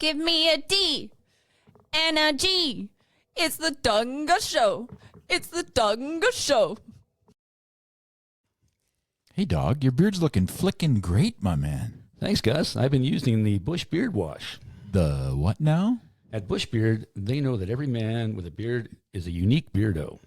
Give me a D and a G. It's the Dawg and Gus show. It's the Dawg and Gus show. Hey, dog, your beard's looking flickin' great, my man. Thanks, Gus. I've been using the Bush Beard Wash. The what now? At Bush Beard, they know that every man with a beard is a unique beardo.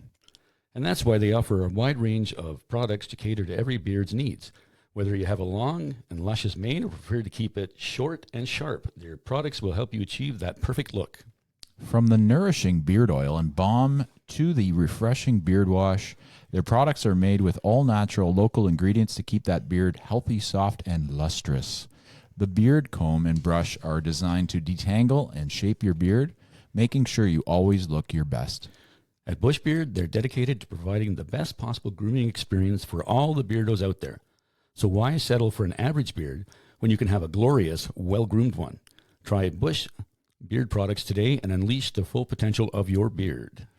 And that's why they offer a wide range of products to cater to every beard's needs. Whether you have a long and luscious mane or prefer to keep it short and sharp, their products will help you achieve that perfect look. From the nourishing beard oil and balm to the refreshing beard wash, their products are made with all-natural local ingredients to keep that beard healthy, soft, and lustrous. The beard comb and brush are designed to detangle and shape your beard, making sure you always look your best. At Bush Beard, they're dedicated to providing the best possible grooming experience for all the beardos out there. So why settle for an average beard when you can have a glorious, well-groomed one? Try Bush Beard products today and unleash the full potential of your beard.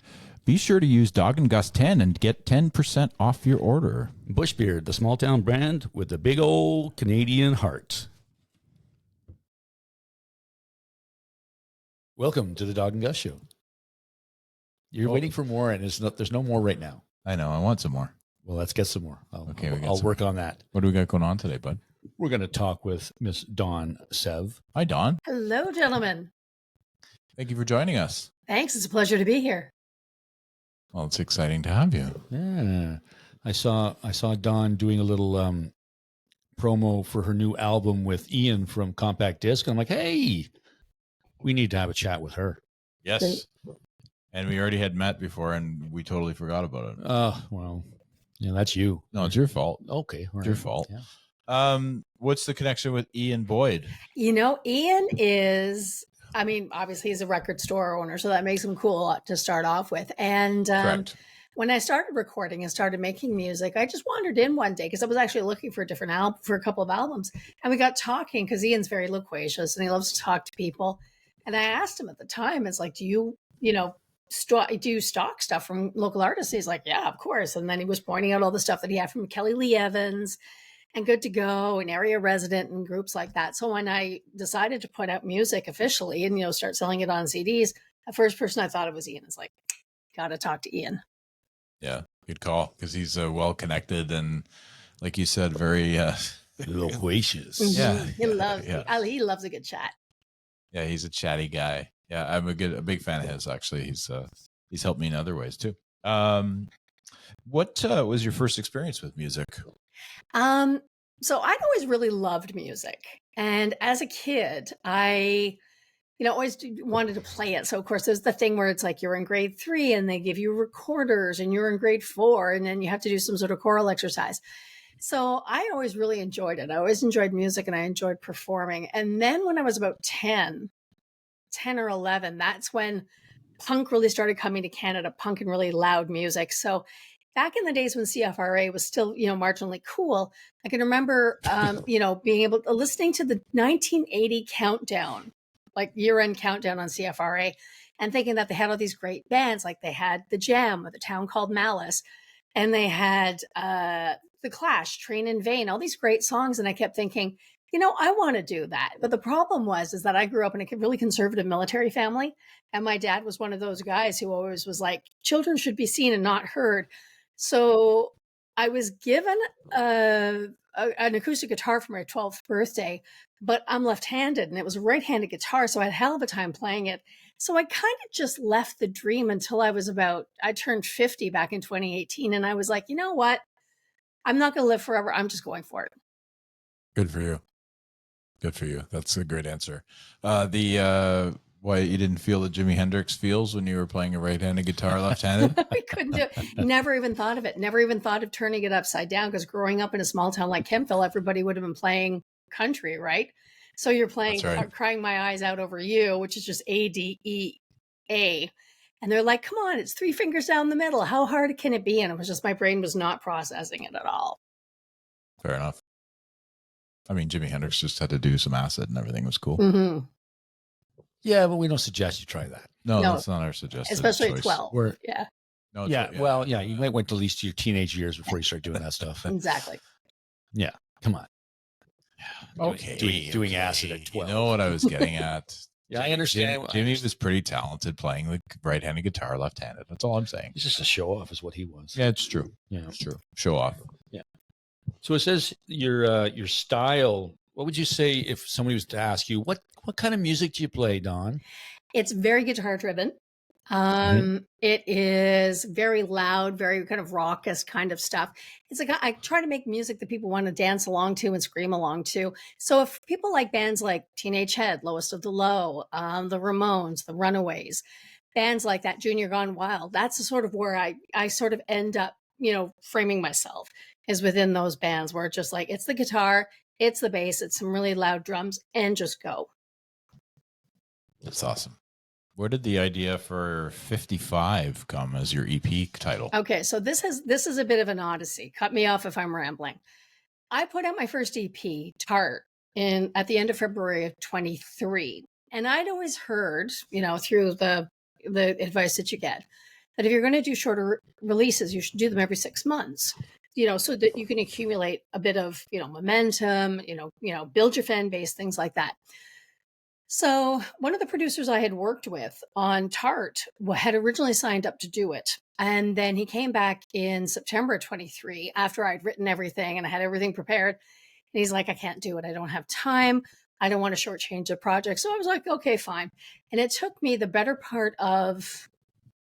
Be sure to use Dawg and Gus 10 and get 10% off your order. Bush Beard, the small town brand with the big old Canadian heart. Welcome to the Dawg and Gus show. You're waiting for more, and there's no more right now. I know, I want some more. Well, let's get some more. I'll work on that. What do we got going on today, bud? We're going to talk with Miss Dawn Sev. Hi, Dawn. Hello, gentlemen. Thank you for joining us. Thanks. It's a pleasure to be here. Well, it's exciting to have you. Yeah, I saw Dawn doing a little promo for her new album with Ian from Compact Disc. I'm like, hey, we need to have a chat with her. Yes. And we already had met before, and we totally forgot about it. Well, yeah, that's you. No, it's your fault. Okay, It's your fault. Yeah. What's the connection with Ian Boyd? You know, Ian is, I mean, obviously he's a record store owner, so that makes him cool to start off with. And Correct. when I started recording and started making music, I just wandered in one day because I was actually looking for a different album, for a couple of albums. And we got talking because Ian's very loquacious and he loves to talk to people. And I asked him at the time, it's like, do you stock stuff from local artists? He's like, yeah, of course. And then he was pointing out all the stuff that he had from Kelly Lee Evans and Good to Go and Area Resident and groups like that. So when I decided to put out music officially and, start selling it on CDs, the first person I thought of was Ian. It's like, got to talk to Ian. Yeah, good call, because he's well-connected and, like you said, very loquacious. Yeah. He loves a good chat. Yeah, he's a chatty guy. Yeah, I'm a big fan of his, actually. He's helped me in other ways too. What was your first experience with music? So I'd always really loved music. And as a kid, I always wanted to play it. So of course there's the thing where it's like you're in grade 3 and they give you recorders and you're in grade 4 and then you have to do some sort of choral exercise. So I always really enjoyed it. I always enjoyed music and I enjoyed performing. And then when I was about 10 or 11, that's when punk really started coming to Canada, punk and really loud music. So back in the days when CFRA was still, marginally cool, I can remember, being able to listening to the 1980 countdown, like year-end countdown on CFRA, and thinking that they had all these great bands. Like they had The Jam with A Town Called Malice, and they had The Clash, Train in Vain, all these great songs. And I kept thinking, I want to do that. But the problem was that I grew up in a really conservative military family. And my dad was one of those guys who always was like, children should be seen and not heard. So I was given an acoustic guitar for my 12th birthday, but I'm left-handed and it was a right-handed guitar. So I had a hell of a time playing it. So I kind of just left the dream until I turned 50 back in 2018. And I was like, you know what? I'm not going to live forever. I'm just going for it. Good for you. Good for you. That's a great answer. Why you didn't feel the Jimi Hendrix feels when you were playing a right-handed guitar left-handed? I couldn't do it. Never even thought of it. Never even thought of turning it upside down, because growing up in a small town like Kempville, everybody would have been playing country, right? So you're playing Crying My Eyes Out Over You, which is just A-D-E-A. And they're like, come on, it's 3 fingers down the middle. How hard can it be? And it was just, my brain was not processing it at all. Fair enough. I mean, Jimi Hendrix just had to do some acid and everything was cool. Mm-hmm. Yeah, but we don't suggest you try that. No, that's not our suggestion. Especially at 12. You might wait till at least your teenage years before you start doing that stuff. Exactly. Yeah, come on. Okay. Doing acid at 12. You know what I was getting at. Yeah, I understand. Jimmy was pretty talented playing the right-handed guitar, left-handed. That's all I'm saying. He's just a show off, is what he was. Yeah, it's true. Yeah. It's true. Show off. Yeah. So it says your style. What would you say if somebody was to ask you what kind of music do you play, Dawn? It's very guitar driven. It is very loud, very kind of raucous kind of stuff. It's like I try to make music that people want to dance along to and scream along to. So if people like bands like Teenage Head, Lowest of the Low, the Ramones, the Runaways, bands like that, Junior Gone Wild, that's the sort of where I sort of end up, framing myself is within those bands where it's just like, it's the guitar, it's the bass, it's some really loud drums, and just go. That's awesome. Where did the idea for 55 come as your EP title? Okay, so this is a bit of an odyssey. Cut me off if I'm rambling. I put out my first EP, Tart, at the end of February of 23. And I'd always heard, through the advice that you get, that if you're going to do shorter releases, you should do them every 6 months, so that you can accumulate a bit of, momentum, build your fan base, things like that. So one of the producers I had worked with on Tart had originally signed up to do it. And then he came back in September 23 after I'd written everything and I had everything prepared. And he's like, I can't do it. I don't have time. I don't want to shortchange the project. So I was like, okay, fine. And it took me the better part of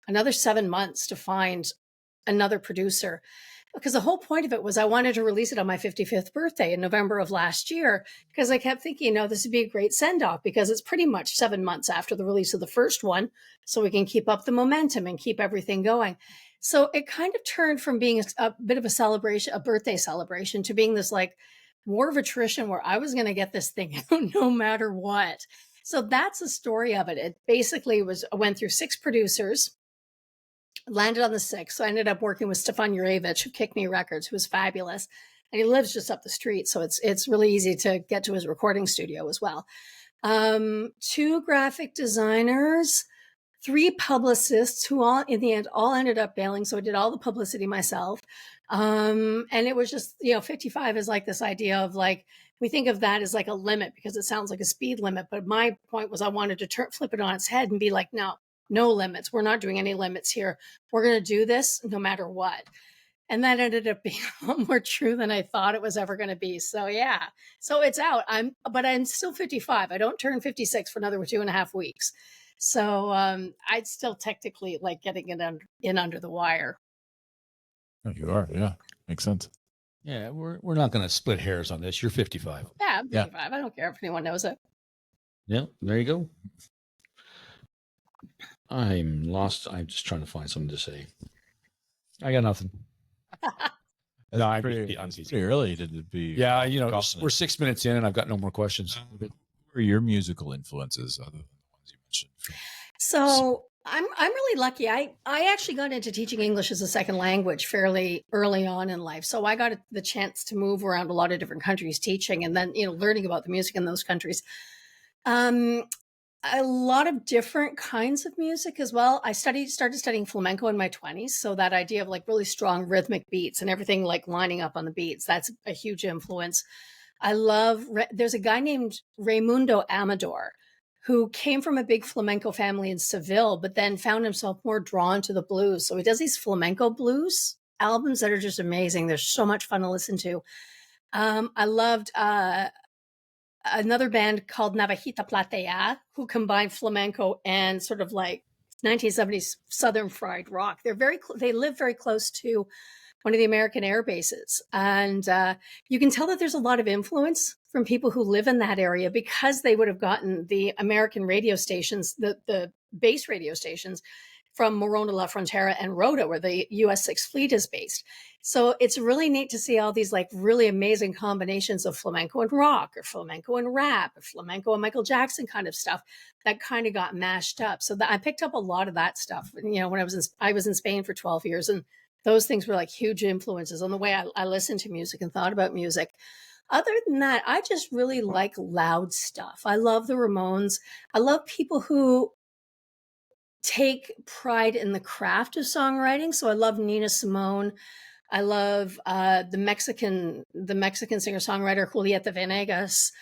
another 7 months to find another producer. Because the whole point of it was I wanted to release it on my 55th birthday in November of last year, because I kept thinking, this would be a great send-off because it's pretty much 7 months after the release of the first one, so we can keep up the momentum and keep everything going. So it kind of turned from being a bit of a celebration, a birthday celebration, to being this like war of attrition where I was going to get this thing no matter what. So that's the story of it. It basically went through 6 producers, landed on the 6th. So I ended up working with Stefan Jurevich, who kicked me records, who was fabulous. And he lives just up the street. So it's really easy to get to his recording studio as well. 2 graphic designers, 3 publicists who all in the end all ended up bailing. So I did all the publicity myself. And it was just, 55 is like this idea of like, we think of that as like a limit because it sounds like a speed limit. But my point was I wanted to flip it on its head and be like, no limits. We're not doing any limits here. We're going to do this no matter what. And that ended up being a lot more true than I thought it was ever going to be. So yeah, so it's out. But I'm still 55. I don't turn 56 for another 2.5 weeks. So I'd still technically like getting it in under the wire. Oh, you are. Yeah. Makes sense. Yeah, we're not going to split hairs on this. You're 55. Yeah, I'm 55. Yeah. I don't care if anyone knows it. Yeah, there you go. I'm lost. I'm just trying to find something to say. I got nothing. No, I'm pretty early to be. Yeah, we're 6 minutes in and I've got no more questions. What are your musical influences other than the ones you mentioned? So I'm really lucky. I actually got into teaching English as a second language fairly early on in life. So I got the chance to move around a lot of different countries teaching and then, learning about the music in those countries. A lot of different kinds of music as well. I started studying flamenco in my 20s. So that idea of like really strong rhythmic beats and everything like lining up on the beats, that's a huge influence. There's a guy named Raimundo Amador who came from a big flamenco family in Seville, but then found himself more drawn to the blues. So he does these flamenco blues albums that are just amazing. They're so much fun to listen to. I loved another band called Navajita Platea, who combined flamenco and sort of like 1970s Southern fried rock. They live very close to one of the American air bases. And you can tell that there's a lot of influence from people who live in that area because they would have gotten the American radio stations, the base radio stations from Morona La Frontera and Rota, where the US 6th Fleet is based. So it's really neat to see all these like really amazing combinations of flamenco and rock or flamenco and rap or flamenco and Michael Jackson kind of stuff that kind of got mashed up. So I picked up a lot of that stuff, when I was in Spain for 12 years, and those things were like huge influences on the way I listened to music and thought about music. Other than that, I just really like loud stuff. I love the Ramones. I love people who take pride in the craft of songwriting. So I love Nina Simone. I love the Mexican singer-songwriter Julieta Venegas.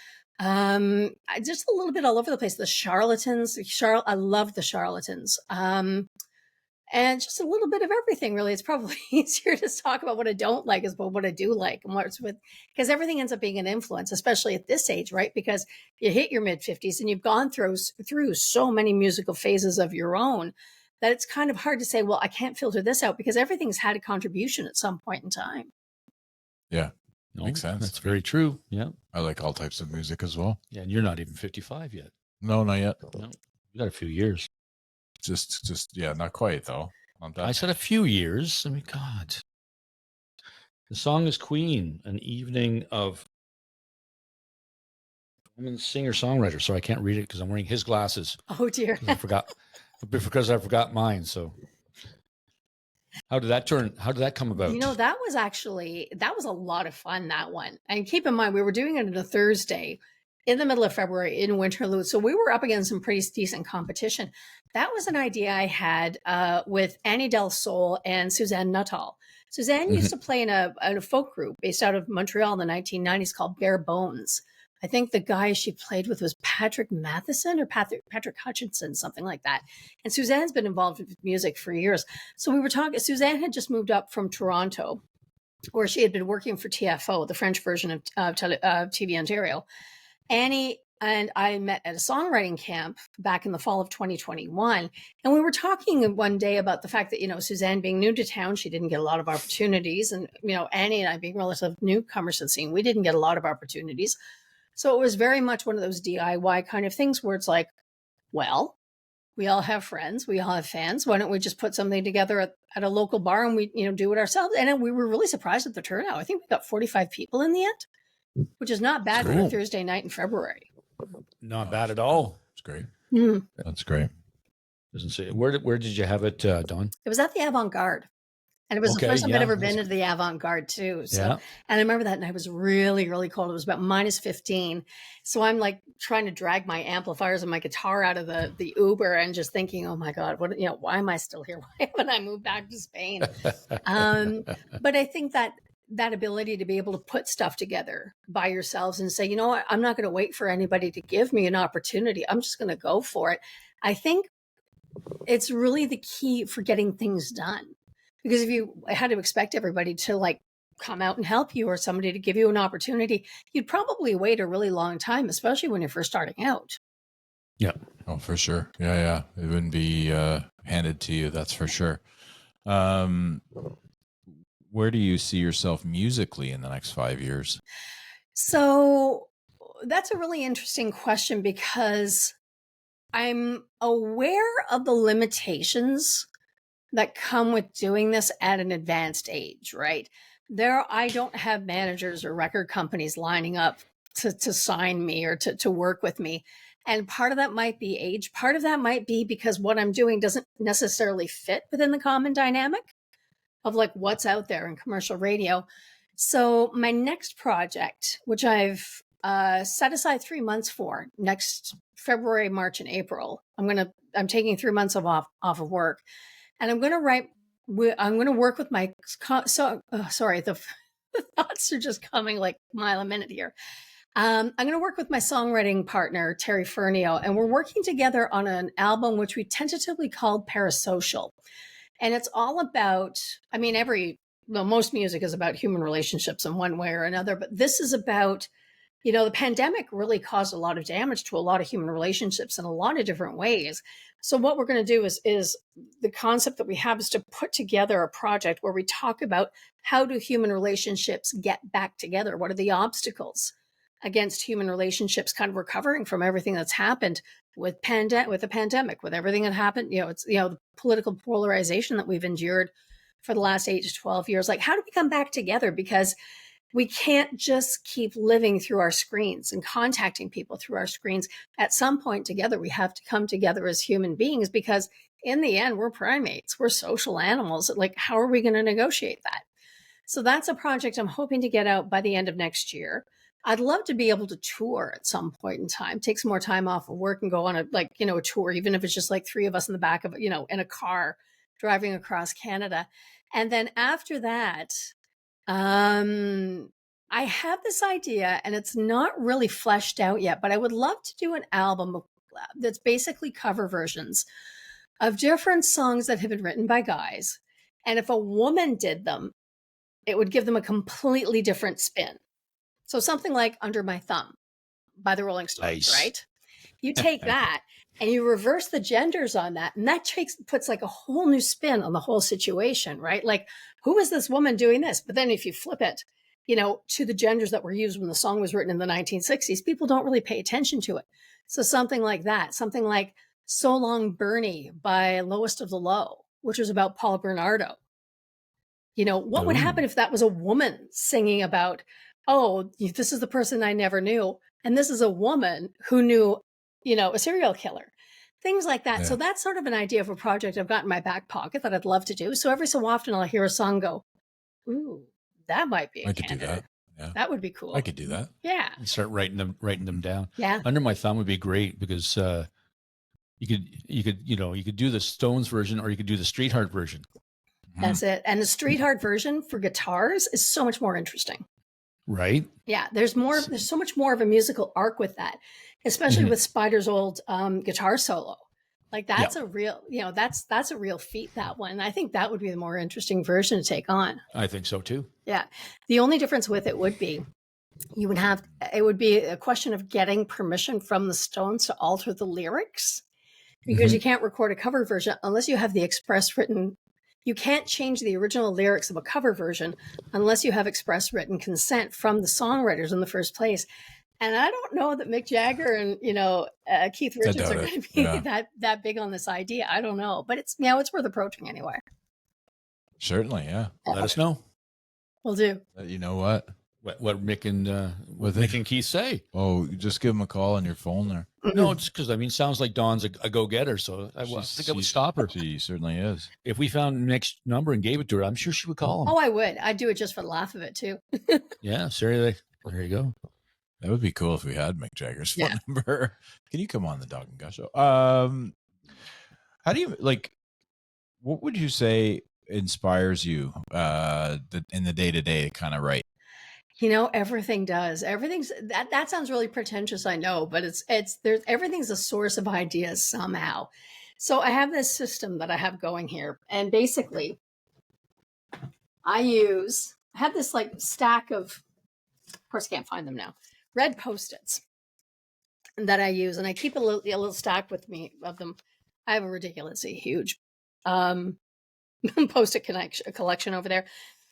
Just a little bit all over the place. The Charlatans, I love the Charlatans. And just a little bit of everything, really. It's probably easier to talk about what I don't like as about what I do like and what's with, because everything ends up being an influence, especially at this age, right? Because you hit your mid 50s and you've gone through so many musical phases of your own that it's kind of hard to say, well, I can't filter this out, because everything's had a contribution at some point in time. Yeah. No, Makes sense. That's very true. Yeah. I like all types of music as well. Yeah. And you're not even 55 yet. No, not yet. No. You got a few years. Just yeah, not quite though. Not that I said a few years. I mean, God. The song is Queen, an evening of woman singer-songwriter. So I can't read it because I'm wearing his glasses. Oh, dear. I forgot because I forgot mine. So how did that come about? That was a lot of fun, that one. And keep in mind, we were doing it on a Thursday in the middle of February in Winterlude. So we were up against some pretty decent competition. That was an idea I had with Annie Del Sol and Suzanne Nuttall. Suzanne used to play in a folk group based out of Montreal in the 1990s called Bare Bones. I think the guy she played with was Patrick Matheson or Patrick Hutchinson, something like that. And Suzanne's been involved with music for years. So we were talking, Suzanne had just moved up from Toronto, where she had been working for TFO, the French version of TV Ontario. Annie and I met at a songwriting camp back in the fall of 2021. And we were talking one day about the fact that, Suzanne being new to town, she didn't get a lot of opportunities. And, Annie and I being relative newcomers to the scene, we didn't get a lot of opportunities. So it was very much one of those DIY kind of things where it's like, well, we all have friends, we all have fans. Why don't we just put something together at a local bar and we, do it ourselves? And we were really surprised at the turnout. I think we got 45 people in the end, which is not bad for a Thursday night in February. Not bad at all. It's great. Mm. That's great. Doesn't say where did you have it, Dawn? It was at the Avant-Garde. And it was the first time I'd ever been to the Avant-Garde too. So, and I remember that night was really, really cold. It was about minus 15. So I'm like trying to drag my amplifiers and my guitar out of the Uber and just thinking, oh my God, why am I still here? Why haven't I moved back to Spain? But I think that ability to be able to put stuff together by yourselves and say, what, I'm not going to wait for anybody to give me an opportunity. I'm just going to go for it. I think it's really the key for getting things done. Because if you had to expect everybody to come out and help you or somebody to give you an opportunity, you'd probably wait a really long time, especially when you're first starting out. Yeah. Oh, for sure. Yeah. It wouldn't be handed to you. That's for sure. Where do you see yourself musically in the next 5 years? So that's a really interesting question because I'm aware of the limitations that come with doing this at an advanced age, right? I don't have managers or record companies lining up to sign me or to work with me. And part of that might be age. Part of that might be because what I'm doing doesn't necessarily fit within the common dynamic of what's out there in commercial radio. So my next project, which I've set aside 3 months for next February, March, and April, I'm taking 3 months off of work. And I'm going to work with my, the thoughts are just coming like a mile a minute here. I'm going to work with my songwriting partner, Terry Fernio, and we're working together on an album which we tentatively called Parasocial. And it's all about, most music is about human relationships in one way or another, but this is about, the pandemic really caused a lot of damage to a lot of human relationships in a lot of different ways. So what we're going to do is the concept that we have is to put together a project where we talk about how do human relationships get back together? What are the obstacles against human relationships kind of recovering from everything that's happened with the pandemic, with everything that happened, the political polarization that we've endured for the last 8 to 12 years. How do we come back together? Because we can't just keep living through our screens and contacting people through our screens. At some point together, we have to come together as human beings because in the end, we're primates. We're social animals. How are we going to negotiate that? So that's a project I'm hoping to get out by the end of next year. I'd love to be able to tour at some point in time, take some more time off of work and go on a tour, even if it's just 3 of us in the back of, in a car driving across Canada. And then after that, I have this idea, and it's not really fleshed out yet, but I would love to do an album that's basically cover versions of different songs that have been written by guys. And if a woman did them, it would give them a completely different spin. So something like Under My Thumb by the Rolling Stones, Nice. right? You take that and you reverse the genders on that, and that puts like a whole new spin on the whole situation, right? Like, who is this woman doing this? But then if you flip it, to the genders that were used when the song was written in the 1960s, people don't really pay attention to it. So something like that, something like So Long Bernie by Lowest of the Low, which was about Paul Bernardo. What would happen if that was a woman singing about, oh, this is the person I never knew, and this is a woman who knew, a serial killer, things like that. Yeah. So that's sort of an idea of a project I've got in my back pocket that I'd love to do. So every so often I'll hear a song go, ooh, that might be a I could do candidate. that. Yeah. That would be cool. I could do that. Yeah. And start writing them down. Yeah. Under My Thumb would be great because you could do the Stones version, or you could do the Streetheart version. That's it. And the Streetheart version for guitars is so much more interesting. Right? Yeah, there's so much more of a musical arc with that, especially with Spider's old guitar solo. Like that's a real, that's a real feat, that one. I think that would be the more interesting version to take on. I think so too. Yeah. The only difference with it would be it would be a question of getting permission from the Stones to alter the lyrics, because you can't record a cover version unless you have the express written. You can't change the original lyrics of a cover version unless you have express written consent from the songwriters in the first place. And I don't know that Mick Jagger and, Keith Richards are going to be that big on this idea. I don't know, but it's worth approaching anyway. Certainly, yeah. Let us know. We'll do. You know what? What Mick and Mick and Keith say. Oh, just give them a call on your phone there. No, it's because sounds like Dawn's a go-getter, so I think I would stop her. She certainly is. If we found Mick's number and gave it to her, I'm sure she would call him. Oh, I would. I'd do it just for the laugh of it too. Yeah, seriously. There you go. That would be cool if we had Mick Jagger's phone number. Can you come on the Dawg and Gus show? How do you what would you say inspires you in the day-to-day to kind of write? Everything does. That sounds really pretentious, I know, but everything's a source of ideas somehow. So I have this system that I have going here, and basically I have this stack of course I can't find them now, red Post-its that I use, and I keep a little stack with me of them. I have a ridiculously huge Post-it collection over there.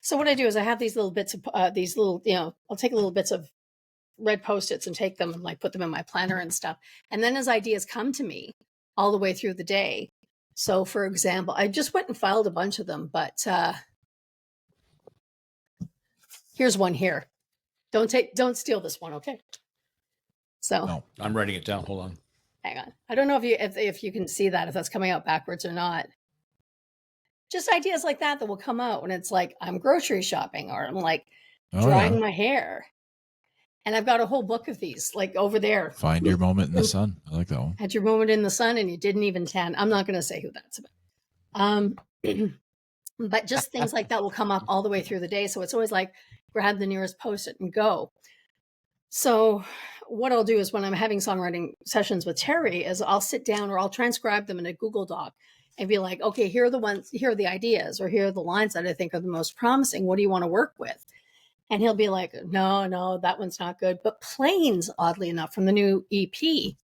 So what I do is I have these little bits of I'll take little bits of red Post-its and take them and put them in my planner and stuff. And then as ideas come to me all the way through the day. So for example, I just went and filed a bunch of them, but here's one here. Don't steal this one, okay? So No. I'm writing it down. Hold on. hang on. I don't know if you can see that, if that's coming out backwards or not. Just ideas like that will come out when it's like I'm grocery shopping, or I'm drying my hair. And I've got a whole book of these over there. Find your moment in the sun. I like that one. Had your moment in the sun and you didn't even tan. I'm not going to say who that's about. But just things like that will come up all the way through the day. So it's always grab the nearest Post-it and go. So what I'll do is when I'm having songwriting sessions with Terry is I'll sit down or I'll transcribe them in a Google Doc and be like, okay, here are the ideas, or here are the lines that I think are the most promising. What do you want to work with? And he'll be like, no, that one's not good. But Planes, oddly enough, from the new EP,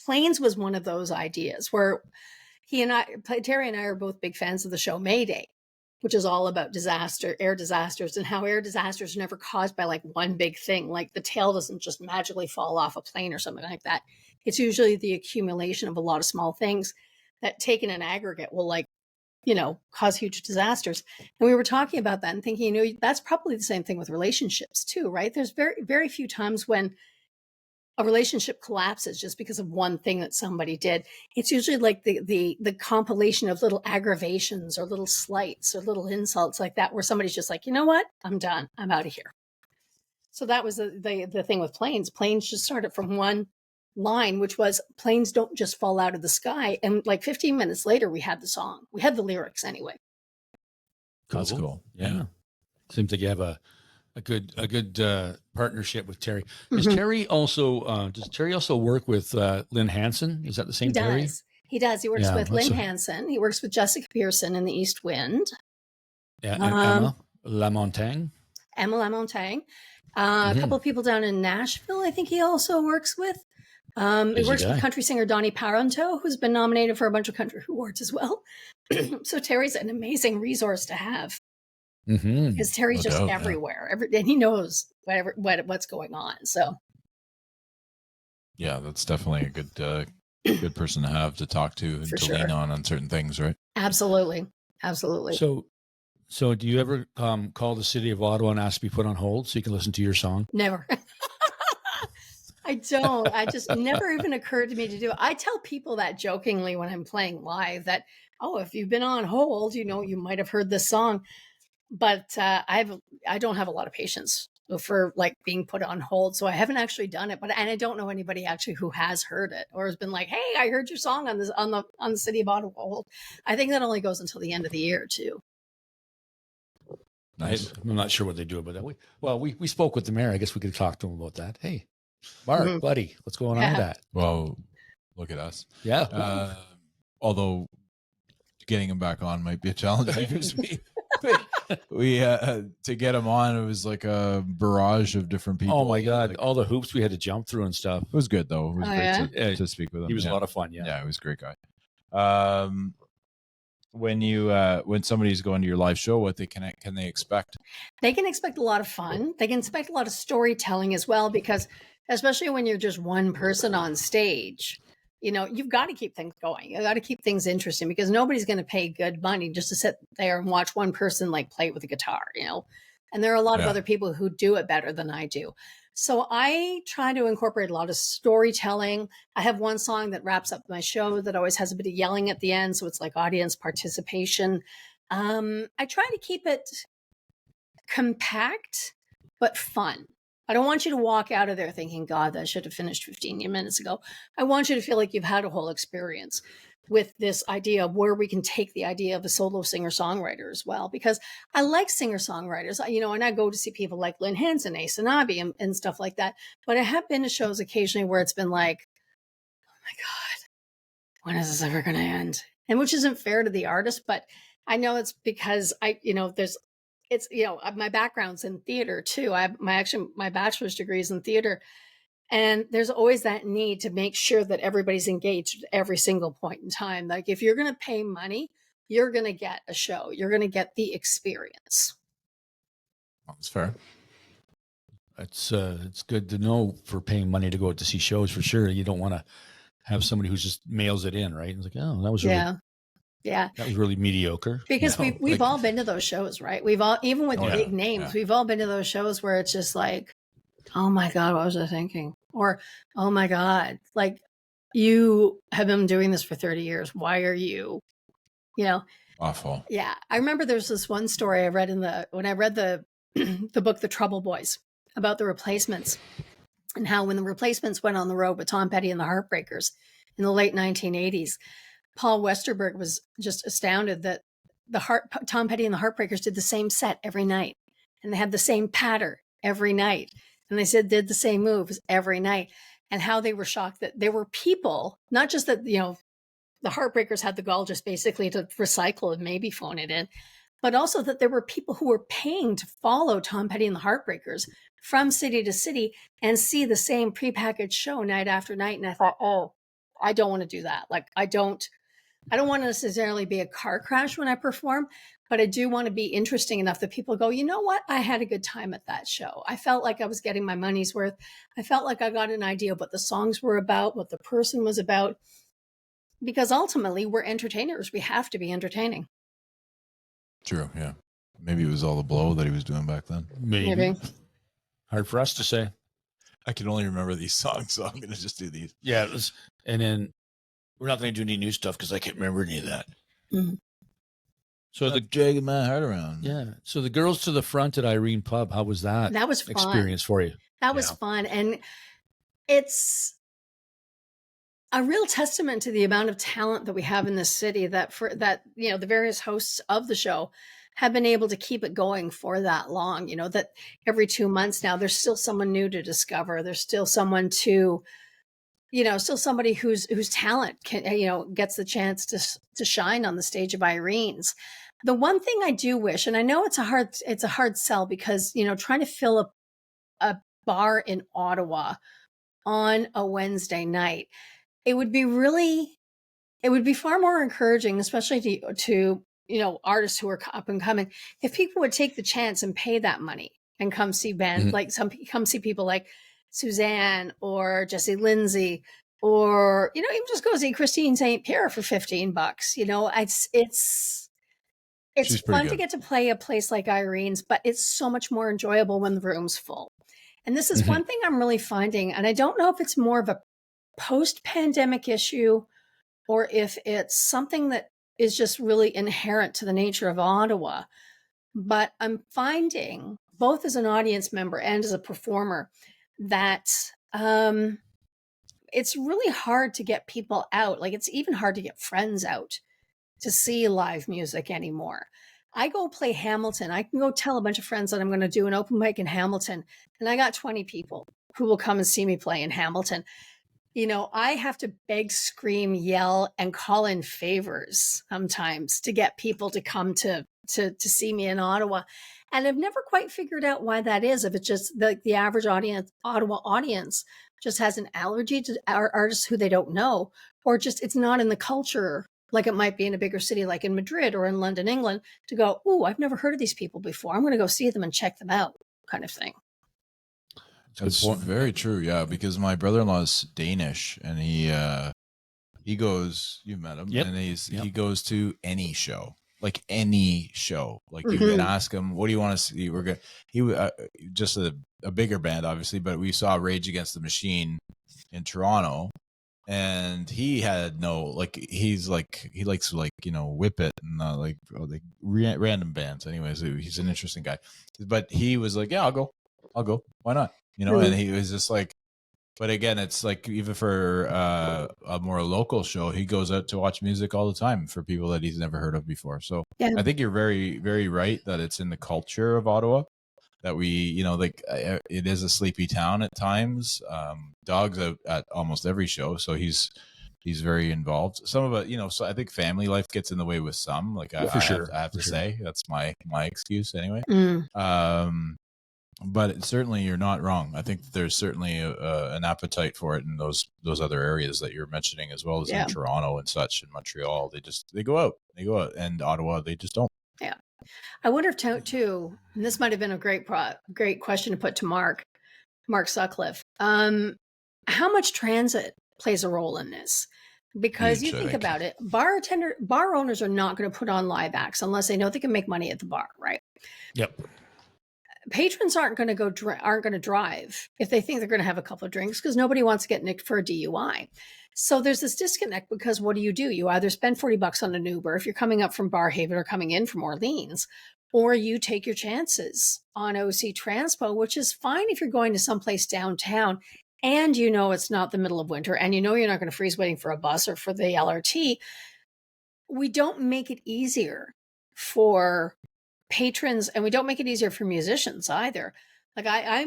Planes was one of those ideas where Terry and I are both big fans of the show Mayday, which is all about air disasters, and how air disasters are never caused by one big thing. The tail doesn't just magically fall off a plane or something like that. It's usually the accumulation of a lot of small things that taken in aggregate will cause huge disasters. And we were talking about that and thinking, that's probably the same thing with relationships too, right? There's very, very few times when a relationship collapses just because of one thing that somebody did. It's usually the compilation of little aggravations or little slights or little insults like that, where somebody's just like, you know what? I'm done. I'm out of here. So that was the thing with Planes. Planes just started from one line, which was planes don't just fall out of the sky. And 15 minutes later, we had the song. We had the lyrics anyway. That's cool. Yeah. Seems like you have a a good partnership with Terry. Is Mhm. Terry also does Terry also work with Lynn Hansen? Is that the He same Terry? does. He does. He works Yeah, with Lynn Hansen. He works with Jessica Pearson in the East Wind. Emma Lamontagne. Emma Lamontagne. A couple of people down in Nashville, I think he also works with. He Busy works with guy. country singer Donnie Parenteau, who's been nominated for a bunch of country awards as well. So Terry's an amazing resource to have Mm-hmm. because Terry's No just doubt, yeah. everywhere, and he knows what's going on. So Yeah, that's definitely a good person to have to talk to and For to sure. lean on certain things, right? absolutely, absolutely. So do you ever call the city of Ottawa and ask to be put on hold so you can listen to your song? Never. I don't. I just never even occurred to me to do it. I tell people that jokingly when I'm playing live that, oh, if you've been on hold, you might have heard this song. But I don't have a lot of patience for like being put on hold, so I haven't actually done it. And I don't know anybody actually who has heard it or has been like, "Hey, I heard your song on the City of Ottawa hold." I think that only goes until the end of the year too. Nice. I'm not sure what they do about that. We spoke with the mayor. I guess we could talk to him about that. Hey, Mark, Mhm. buddy, what's going on with that? Well, look at us. Yeah. Although getting him back on might be a challenge because we to get him on, it was like a barrage of different people. Oh my God, Like, all the hoops we had to jump through and stuff. it was good though. It was Oh, great yeah? to speak with him. He was yeah. a lot of fun. Yeah. Yeah, he was a great guy. When somebody's going to your live show, what can they expect? They can expect a lot of fun. They can expect a lot of storytelling as well, because especially when you're just one person on stage, you've got to keep things going. You got to keep things interesting because nobody's going to pay good money just to sit there and watch one person like play with a guitar, And there are a lot of Yeah. other people who do it better than I do. So I try to incorporate a lot of storytelling. I have one song that wraps up my show that always has a bit of yelling at the end. So it's like audience participation. I try to keep it compact, but fun. I don't want you to walk out of there thinking, God, that should have finished 15 minutes ago. I want you to feel like you've had a whole experience with this idea of where we can take the idea of a solo singer-songwriter as well, because I like singer-songwriters, and I go to see people like Lynn Hansen, Ace and Abby and stuff like that. But I have been to shows occasionally where it's been like, oh my God, when is this ever going to end? And which isn't fair to the artist, but I know it's because my background's in theater too. My bachelor's degree is in theater. And there's always that need to make sure that everybody's engaged at every single point in time. Like if you're going to pay money, you're going to get a show. You're going to get the experience. That's fair. It's good to know for paying money to go out to see shows for sure. You don't want to have somebody who just mails it in, right? It's like, oh, that was really, Yeah. that was really mediocre. Because we've all been to those shows, right? We've all, even with Oh, big yeah. names, Yeah. we've all been to those shows where it's just like, oh my God, what was I thinking? Or, oh my God, like you have been doing this for 30 years. Why are you, Awful. Yeah. I remember there's this one story I read when I read the book, The Trouble Boys, about the Replacements and how when the Replacements went on the road with Tom Petty and the Heartbreakers in the late 1980s, Paul Westerberg was just astounded that Tom Petty and the Heartbreakers did the same set every night and they had the same pattern every night. And they said did the same moves every night, and how they were shocked that there were people, not just that, the Heartbreakers had the gall just basically to recycle and maybe phone it in, but also that there were people who were paying to follow Tom Petty and the Heartbreakers from city to city and see the same prepackaged show night after night. And I thought, oh, I don't want to do that. Like, I don't want to necessarily be a car crash when I perform, but I do want to be interesting enough that people go, you know what? I had a good time at that show. I felt like I was getting my money's worth. I felt like I got an idea of what the songs were about, what the person was about, because ultimately we're entertainers. We have to be entertaining. True. Yeah. Maybe it was all the blow that he was doing back then. Maybe. Hard for us to say. I can only remember these songs, so I'm going to just do these. Yeah. And then we're not going to do any new stuff because I can't remember any of that. Mm-hmm. So dragging my heart around. Yeah. So the Girls to the Front at Irene Pub, how was that? That was fun. Experience for you? That was fun. And it's a real testament to the amount of talent that we have in this city, that the various hosts of the show have been able to keep it going for that long. That every 2 months now, there's still someone new to discover. There's still someone to, still somebody whose talent can, gets the chance to shine on the stage of Irene's. The one thing I do wish, and I know it's a hard sell, because, trying to fill a bar in Ottawa on a Wednesday night, it would be far more encouraging, especially to artists who are up and coming, if people would take the chance and pay that money and come see bands, like come see people like Suzanne or Jessie Lindsay, or even just go see Christine St. Pierre for $15. It's fun to get to play a place like Irene's, but it's so much more enjoyable when the room's full. And this is one thing I'm really finding, and I don't know if it's more of a post-pandemic issue or if it's something that is just really inherent to the nature of Ottawa. But I'm finding, both as an audience member and as a performer, that it's really hard to get people out. Like, it's even hard to get friends out to see live music anymore. I go play Hamilton. I can go tell a bunch of friends that I'm going to do an open mic in Hamilton, and I got 20 people who will come and see me play in Hamilton. I have to beg, scream, yell, and call in favors sometimes to get people to come to see me in Ottawa. And I've never quite figured out why that is. If it's just the average Ottawa audience just has an allergy to our artists who they don't know, or just it's not in the culture like it might be in a bigger city like in Madrid or in London, England, to go, "Ooh, I've never heard of these people before. I'm going to go see them and check them out," kind of thing. That's very true. Yeah, because my brother-in-law is Danish, and he goes. You've met him, and he goes to any show, like any show. Like you can ask him, "What do you want to see?" We're good. He just a bigger band, obviously, but we saw Rage Against the Machine in Toronto, and he had he likes Whip It and random bands. Anyways, he's an interesting guy, but he was like, "Yeah, I'll go. Why not?" And he was just like, but again, it's like, even for a more local show, he goes out to watch music all the time for people that he's never heard of before. So I think you're very, very right that it's in the culture of Ottawa that we, it is a sleepy town at times. Dog's out at almost every show, so he's very involved. Some of it, so I think family life gets in the way with some. Like, I have to say that's my excuse anyway. But certainly you're not wrong. I think there's certainly an appetite for it in those other areas that you're mentioning, as well as in Toronto and such, and Montreal. They go out, and Ottawa, they just don't. Yeah. I wonder if too, and this might have been a great question to put to Mark Sutcliffe. How much transit plays a role in this? Because you think about it, bar owners are not going to put on live acts unless they know they can make money at the bar, right? Yep. Patrons aren't going to drive if they think they're going to have a couple of drinks, because nobody wants to get nicked for a DUI. So there's this disconnect, because what do? You either spend $40 on an Uber if you're coming up from Barhaven or coming in from Orleans, or you take your chances on OC Transpo, which is fine if you're going to someplace downtown and it's not the middle of winter, and you're not going to freeze waiting for a bus or for the LRT. We don't make it easier for patrons, and we don't make it easier for musicians either. Like,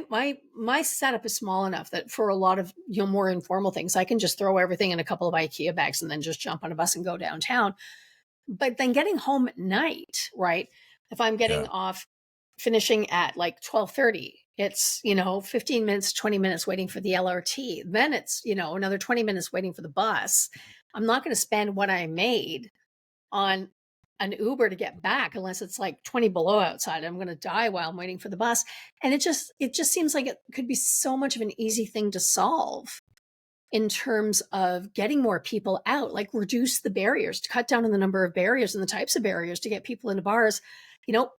my setup is small enough that for a lot of more informal things, I can just throw everything in a couple of IKEA bags and then just jump on a bus and go downtown. But then getting home at night, right? If I'm getting off, finishing at like 12:30, it's 15 minutes, 20 minutes waiting for the LRT. Then it's another 20 minutes waiting for the bus. I'm not going to spend what I made on an Uber to get back unless it's like 20 below outside. I'm going to die while I'm waiting for the bus. And it just seems like it could be so much of an easy thing to solve in terms of getting more people out, like reduce the barriers, to cut down on the number of barriers and the types of barriers to get people into bars, help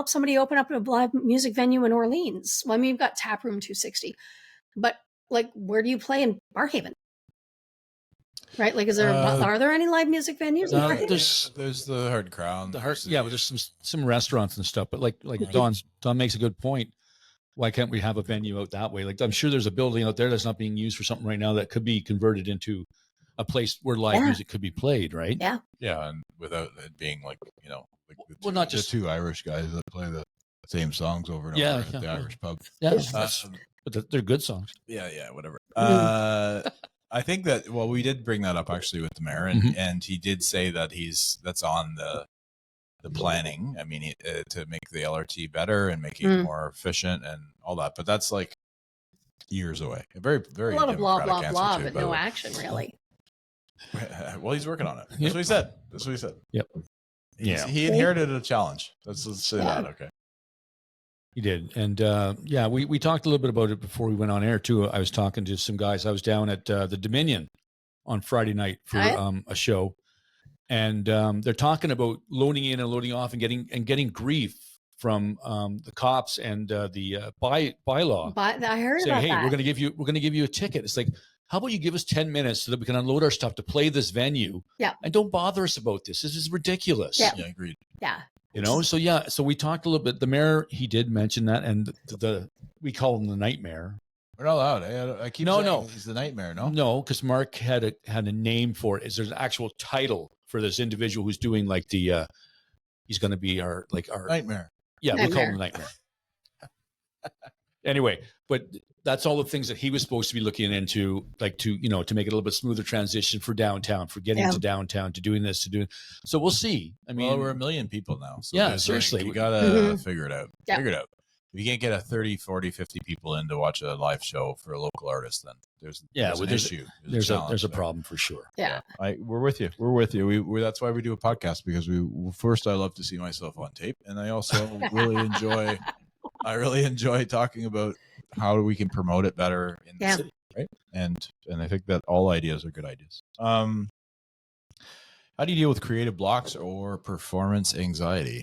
somebody open up a live music venue in Orleans. Well, I mean, you've got Taproom 260, but like, where do you play in Barhaven? Right? Like, are there any live music venues? There's the Hard Crown. But there's some restaurants and stuff. But like Dawn makes a good point. Why can't we have a venue out that way? Like, I'm sure there's a building out there that's not being used for something right now that could be converted into a place where live Yeah. music could be played, right? Yeah. Yeah, and without it being like Well, not just- the two Irish guys that play the same songs over and Yeah, over at yeah, the yeah. Irish pub. Yeah, It's- but they're good songs. Yeah, whatever. Mm. I think that we did bring that up actually with the mayor, and he did say that that's on the planning. I mean, to make the LRT better and make it more efficient and all that. But that's like years away. A very, very a lot of blah, democratic blah, answer blah, too, but by the no way. action, really. Well, he's working on it. Yep. That's what he said. That's what he said. Yep. He inherited a challenge. Let's say that. Okay. He did. And we talked a little bit about it before we went on air too. I was talking to some guys. I was down at the Dominion on Friday night for a show. And they're talking about loading in and loading off and getting grief from the cops and the bylaw. But I heard Saying, about hey, that. we're going to give you a ticket. It's like, how about you give us 10 minutes so that we can unload our stuff to play this venue? Yeah. And don't bother us about this. This is ridiculous. Yeah. Yeah, agreed. Yeah. You know, so we talked a little bit. The mayor, he did mention that, and we call him the nightmare. We're not allowed. I keep No, saying no. he's the nightmare. No, No, because Mark had a name for it. There's an actual title for this individual who's doing like he's going to be our nightmare. yeah, we call him Nightmare. the nightmare. Anyway, but that's all the things that he was supposed to be looking into, like to make it a little bit smoother transition for downtown, for getting to downtown, to doing this, to doing. So we'll see. I mean, We're 1 million people now. So Yeah, there's, seriously. you gotta Mhm. figure it out. Yeah. Figure it out. If you can't get a 30, 40, 50 people in to watch a live show for a local artist, then there's an issue. there's challenge a there. problem for sure. Yeah. We're with you. We're with you. We that's why we do a podcast, because first I love to see myself on tape, and I also really enjoy talking about how we can promote it better in the city, right? And I think that all ideas are good ideas. How do you deal with creative blocks or performance anxiety?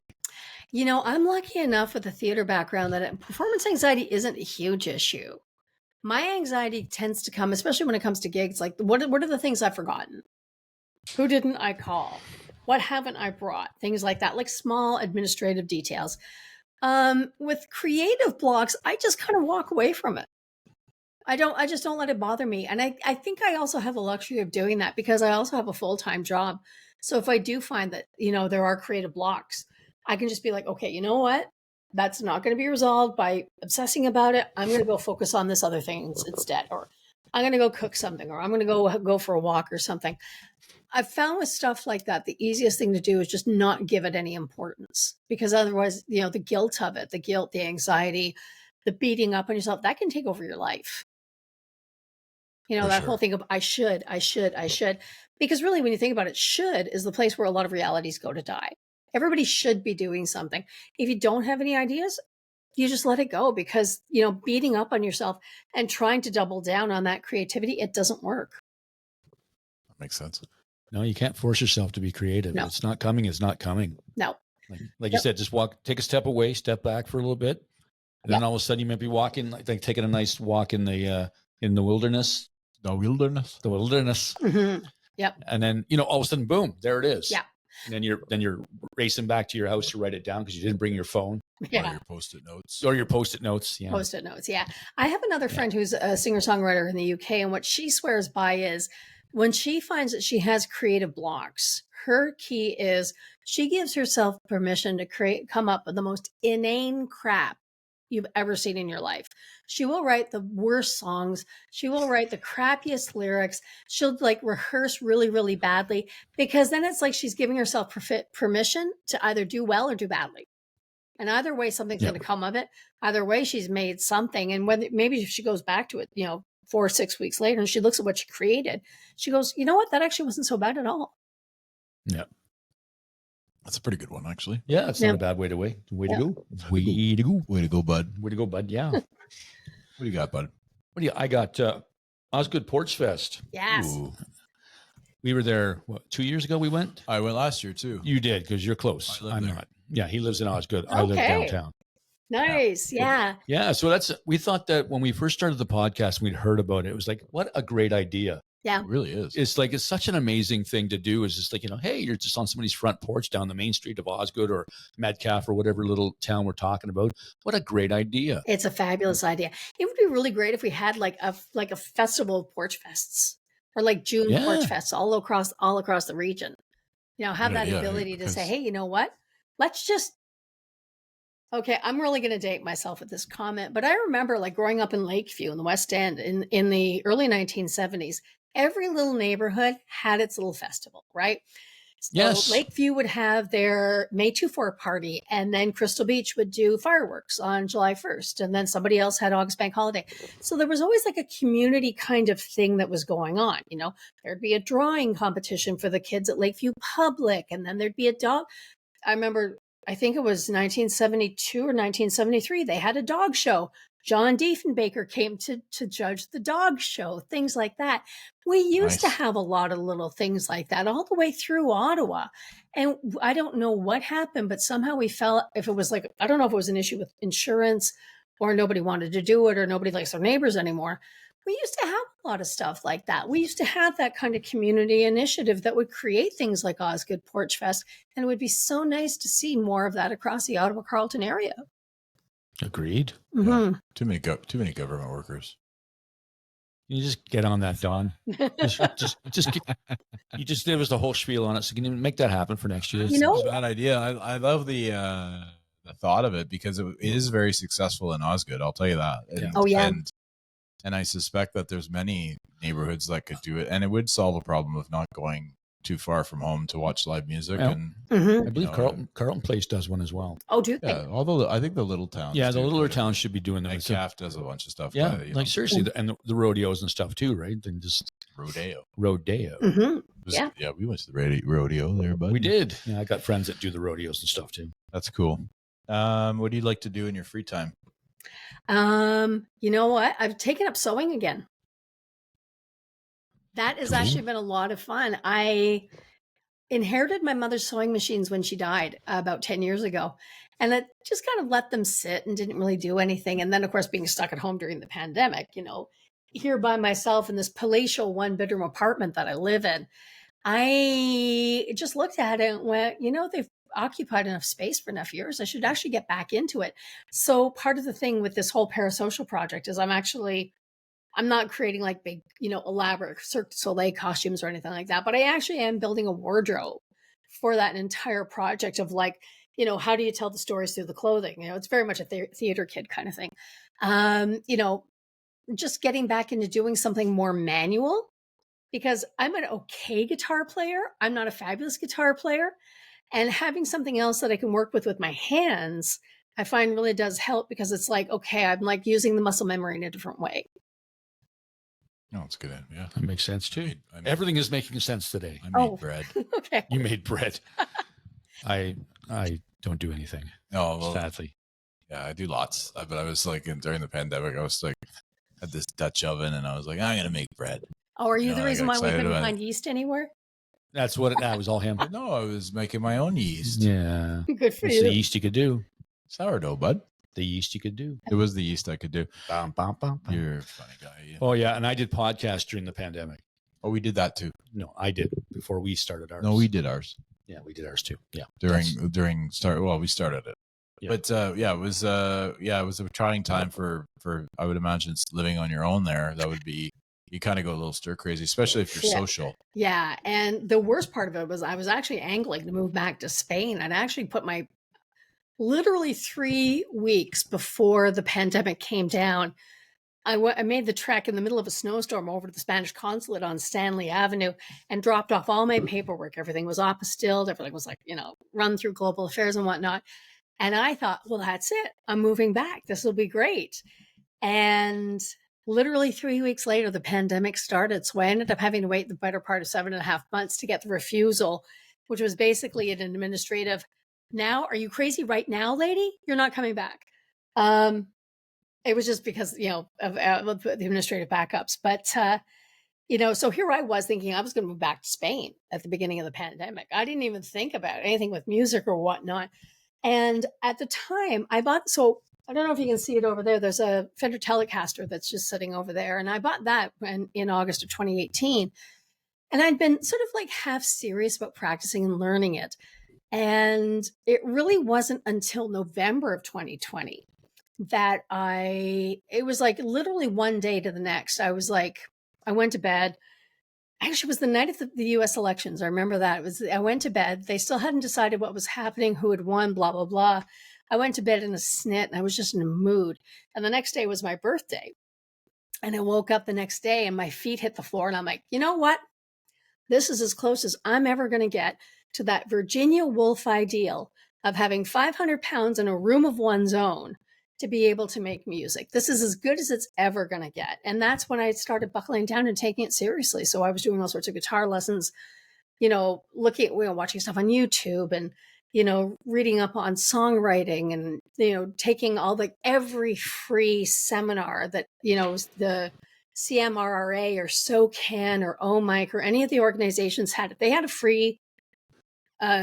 I'm lucky enough with a theater background that performance anxiety isn't a huge issue. My anxiety tends to come, especially when it comes to gigs, like what are the things I've forgotten? Who didn't I call? What haven't I brought? Things like that, like small administrative details. With creative blocks, I just kind of walk away from it. I just don't let it bother me. And I think I also have the luxury of doing that because I also have a full-time job. So if I do find that, there are creative blocks, I can just be like, okay, you know what? That's not going to be resolved by obsessing about it. I'm going to go focus on this other thing instead, or I'm going to go cook something, or I'm going to go for a walk or something. I've found with stuff like that, the easiest thing to do is just not give it any importance, because otherwise, the guilt of it, the anxiety, the beating up on yourself, that can take over your life. That whole thing of I should, because really when you think about it, should is the place where a lot of realities go to die. Everybody should be doing something. If you don't have any ideas, you just let it go, because, beating up on yourself and trying to double down on that creativity, it doesn't work. That makes sense. No, you can't force yourself to be creative. No. It's not coming. It's not coming. No. Like you said, just take a step away, step back for a little bit. And then all of a sudden you might be walking, like taking a nice walk in the wilderness. The wilderness. The wilderness. Mm-hmm. Yep. And then, all of a sudden, boom, there it is. Yeah. And then you're racing back to your house to write it down because you didn't bring your phone Or Yeah. your post-it notes. or your post-it notes. Yeah. Post-it notes. Yeah. I have another friend who's a singer-songwriter in the UK, and what she swears by is when she finds that she has creative blocks, her key is she gives herself permission to come up with the most inane crap you've ever seen in your life. She will write the worst songs. She will write the crappiest lyrics. She'll rehearse really, really badly, because then it's like she's giving herself permission to either do well or do badly. And either way, something's going to come of it. Either way, she's made something. And maybe if she goes back to it, 4 or 6 weeks later, and she looks at what she created, she goes, you know what? That actually wasn't so bad at all. Yeah. That's a pretty good one, actually. Yeah. It's not a bad way to go. Way to go. Way to go, bud. Way to go, bud. Yeah. What do you got, bud? I got Osgood Porch Fest. Yes. Ooh. We were there, 2 years ago we went? I went last year, too. You did, because you're close. I live I'm there. not. Yeah, he lives in Osgood. I live Okay. downtown. Nice. Yeah. Yeah, so we thought that when we first started the podcast, we'd heard about it. It was like, what a great idea. Yeah. It really is. It's such an amazing thing to do. It's just like, hey, you're just on somebody's front porch down the main street of Osgood or Metcalfe or whatever little town we're talking about. What a great idea. It's a fabulous idea. It would be really great if we had like a festival of porch fests. or like June Yeah. Porch Fest all across the region. You know, have Good that idea, ability to say, because- hey, you know what? Let's just, okay, I'm really going to date myself with this comment, but I remember like growing up in Lakeview in the West End in the early 1970s, every little neighborhood had its little festival, right? So Yes. Lakeview would have their May 24 party, and then Crystal Beach would do fireworks on July 1st, and then somebody else had August Bank Holiday. So there was always like a community kind of thing that was going on. You know, there'd be a drawing competition for the kids at Lakeview Public, and then there'd be a dog. I remember, I think it was 1972 or 1973, they had a dog show. John Diefenbaker came to judge the dog show, things like that. We used to Nice. have a lot of little things like that all the way through Ottawa. And I don't know what happened, but somehow we felt, if it was like, I don't know if it was an issue with insurance or nobody wanted to do it or nobody likes their neighbors anymore. We used to have a lot of stuff like that. We used to have that kind of community initiative that would create things like Osgood Porch Fest. And it would be so nice to see more of that across the Ottawa Carleton area. Agreed. Mhm. Too many government workers. You just get on that, Dawn. You just give us the whole spiel on it. So can you make that happen for next year? You know- It's a bad idea. I love the thought of it, because it is very successful in Osgood. I'll tell you that. And, Oh, yeah. And I suspect that there's many neighborhoods that could do it, and it would solve a problem of not going too far from home to watch live music. Yeah. And Mhm. I believe No. Carlton Place does one as well. Oh, do they? yeah, although I think the little towns. Yeah, the do, littler but- towns should be doing that. Like So- CAF does a bunch of stuff. yeah, by, you like know, seriously, and the rodeos and stuff too, right? And just rodeo. rodeo. Mhm. Yeah. Yeah. We went to the rodeo there, bud. We did. Yeah, I got friends that do the rodeos and stuff too. That's cool. What do you like to do in your free time? You know what? I've taken up sewing again. That has Cool. actually been a lot of fun. I inherited my mother's sewing machines when she died about 10 years ago. And I just kind of let them sit and didn't really do anything. And then, of course, being stuck at home during the pandemic, you know, here by myself in this palatial one-bedroom apartment that I live in, I just looked at it and went, you know, they've occupied enough space for enough years. I should actually get back into it. So part of the thing with this whole parasocial project is I'm not creating like big, you know, elaborate Cirque du Soleil costumes or anything like that, but I actually am building a wardrobe for that entire project of like, you know, how do you tell the stories through the clothing? You know, it's very much a theater kid kind of thing. You know, just getting back into doing something more manual, because I'm an okay guitar player. I'm not a fabulous guitar player. And having something else that I can work with my hands, I find really does help, because it's like, okay, I'm like using the muscle memory in a different way. No, it's good. Yeah. That makes sense too. I made, Everything is making sense today. I made Oh. bread. Okay. You made bread. I don't do anything. Oh, well, Sadly. yeah, I do lots. But I was like, during the pandemic, I was like, had this Dutch oven, and I was like, I'm going to make bread. Oh, are you No, the I reason got why we excited couldn't about it. find yeast anywhere? That was all him. But no, I was making my own yeast. Yeah. Good for It's the you. yeast you could do. Sourdough, bud. The yeast you could do. It was the yeast I could do. Bum, bum, bum, bum. You're a funny guy. Yeah. Oh yeah, and I did podcasts during the pandemic. Oh, we did that too. No, I did before we started ours. No, we did ours Yeah, we did ours too. Yeah. during start. Well, we started it. Yeah. But it was a trying time for I would imagine living on your own there. That would be, you kind of go a little stir crazy, especially if you're Yeah. social. Yeah. And the worst part of it was I was actually angling to move back to Spain. I'd actually put literally 3 weeks before the pandemic came down, I made the trek in the middle of a snowstorm over to the Spanish consulate on Stanley Avenue and dropped off all my paperwork. Everything was apostilled. Everything was like, you know, run through global affairs and whatnot. And I thought, well, that's it. I'm moving back. This will be great. And literally 3 weeks later, the pandemic started. So I ended up having to wait the better part of 7.5 months to get the refusal, which was basically an administrative, now, are you crazy right now, lady? You're not coming back. It was just because, you know, of the administrative backups. But, you know, so here I was thinking I was going to move back to Spain at the beginning of the pandemic. I didn't even think about anything with music or whatnot. And at the time I bought, so I don't know if you can see it over there. There's a Fender Telecaster that's just sitting over there. And I bought that in August of 2018. And I'd been sort of like half serious about practicing and learning it. And it really wasn't until November of 2020 that it was like literally one day to the next. I was like, I went to bed. actually, it was the night of the US elections. I remember that. I went to bed. They still hadn't decided what was happening, who had won, blah, blah, blah. I went to bed in a snit and I was just in a mood. And the next day was my birthday. And I woke up the next day and my feet hit the floor and I'm like, you know what? This is as close as I'm ever going to get to that Virginia Woolf ideal of having 500 pounds in a room of one's own to be able to make music. This is as good as it's ever going to get. And that's when I started buckling down and taking it seriously. So I was doing all sorts of guitar lessons, looking at, watching stuff on YouTube and, reading up on songwriting and, taking every free seminar that, the CMRRA or SOCAN or OMIC or any of the organizations had. If they had a free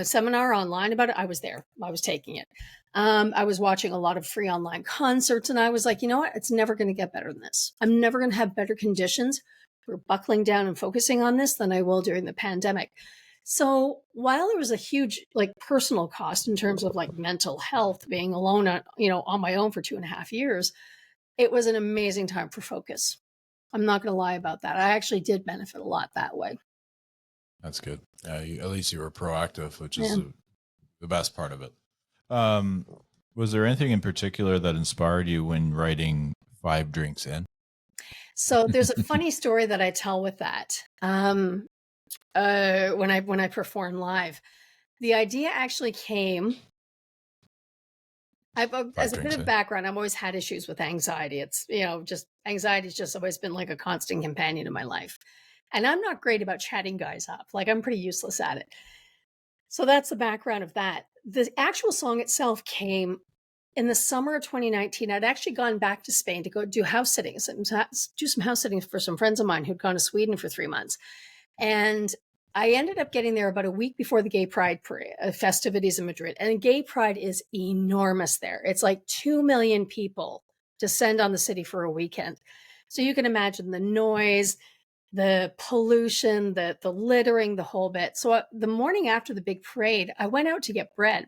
seminar online about it, I was there. I was taking it. I was watching a lot of free online concerts and I was like, you know what? It's never going to get better than this. I'm never going to have better conditions for buckling down and focusing on this than I will during the pandemic. So while there was a huge personal cost in terms of mental health, being alone, on my own for 2.5 years, it was an amazing time for focus. I'm not going to lie about that. I actually did benefit a lot that way. That's good. At least you were proactive, which is the best part of it. Was there anything in particular that inspired you when writing 5 Drinks In? So there's a funny story that I tell with that. When I perform live, the idea actually came. As a bit of background, I've always had issues with anxiety. It's, just anxiety's just always been like a constant companion in my life. And I'm not great about chatting guys up. I'm pretty useless at it. So that's the background of that. The actual song itself came in the summer of 2019. I'd actually gone back to Spain to go do house sittings and do some house sittings for some friends of mine who'd gone to Sweden for 3 months. And I ended up getting there about a week before the Gay Pride parade, festivities in Madrid. And Gay Pride is enormous there. It's 2 million people descend on the city for a weekend. So you can imagine the noise, the pollution, the littering, the whole bit. So the morning after the big parade, I went out to get bread.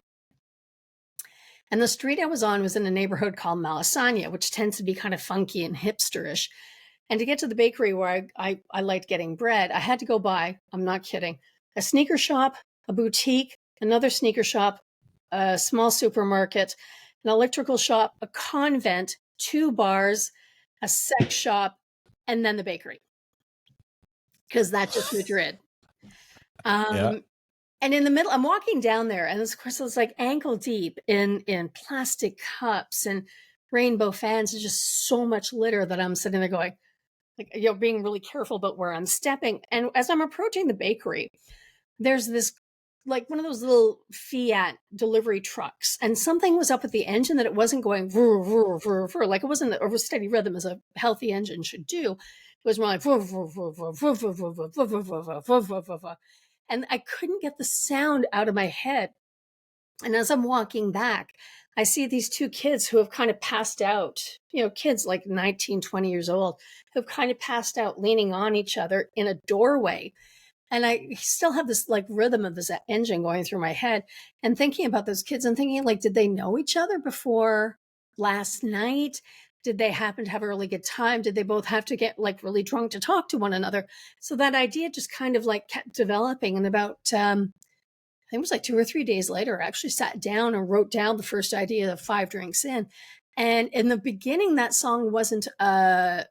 And the street I was on was in a neighborhood called Malasaña, which tends to be kind of funky and hipsterish. And to get to the bakery where I liked getting bread, I had to go by, I'm not kidding, a sneaker shop, a boutique, another sneaker shop, a small supermarket, an electrical shop, a convent, 2 bars, a sex shop, and then the bakery. Because that's just Madrid. And in the middle, I'm walking down there, and of course it's ankle deep in plastic cups and rainbow fans. There's just so much litter that I'm sitting there going, being really careful about where I'm stepping. And as I'm approaching the bakery, there's this one of those little Fiat delivery trucks, and something was up with the engine that it wasn't going vroom, vroom, vroom, vroom. It wasn't a steady rhythm as a healthy engine should do. It was more like vroom, vroom, vroom, vroom, vroom, vroom, vroom, vroom, vroom, vroom, vroom, vroom, vroom. And I couldn't get the sound out of my head. And as I'm walking back, I see these 2 kids who have kind of passed out, kids 19, 20 years old, who have kind of passed out leaning on each other in a doorway. And I still have this rhythm of this engine going through my head and thinking about those kids and thinking did they know each other before last night? Did they happen to have a really good time? Did they both have to get really drunk to talk to one another? So that idea just kind of kept developing. And about, I think it was 2 or 3 days later, I actually sat down and wrote down the first idea of 5 Drinks In. And in the beginning, that song wasn't about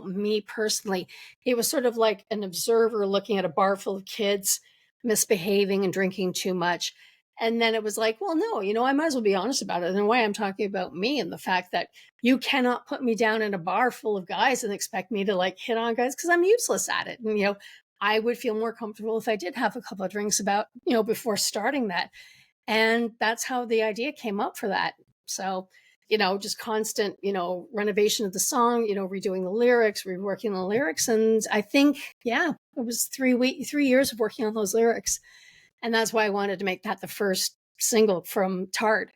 me personally. It was sort of like an observer looking at a bar full of kids misbehaving and drinking too much. And then it was well, no, I might as well be honest about it. In a way, I'm talking about me and the fact that you cannot put me down in a bar full of guys and expect me to hit on guys because I'm useless at it. And, I would feel more comfortable if I did have a couple of drinks before starting that. And that's how the idea came up for that. So, just constant, renovation of the song, redoing the lyrics, reworking the lyrics. And I think, it was 3 years of working on those lyrics. And that's why I wanted to make that the first single from Tart,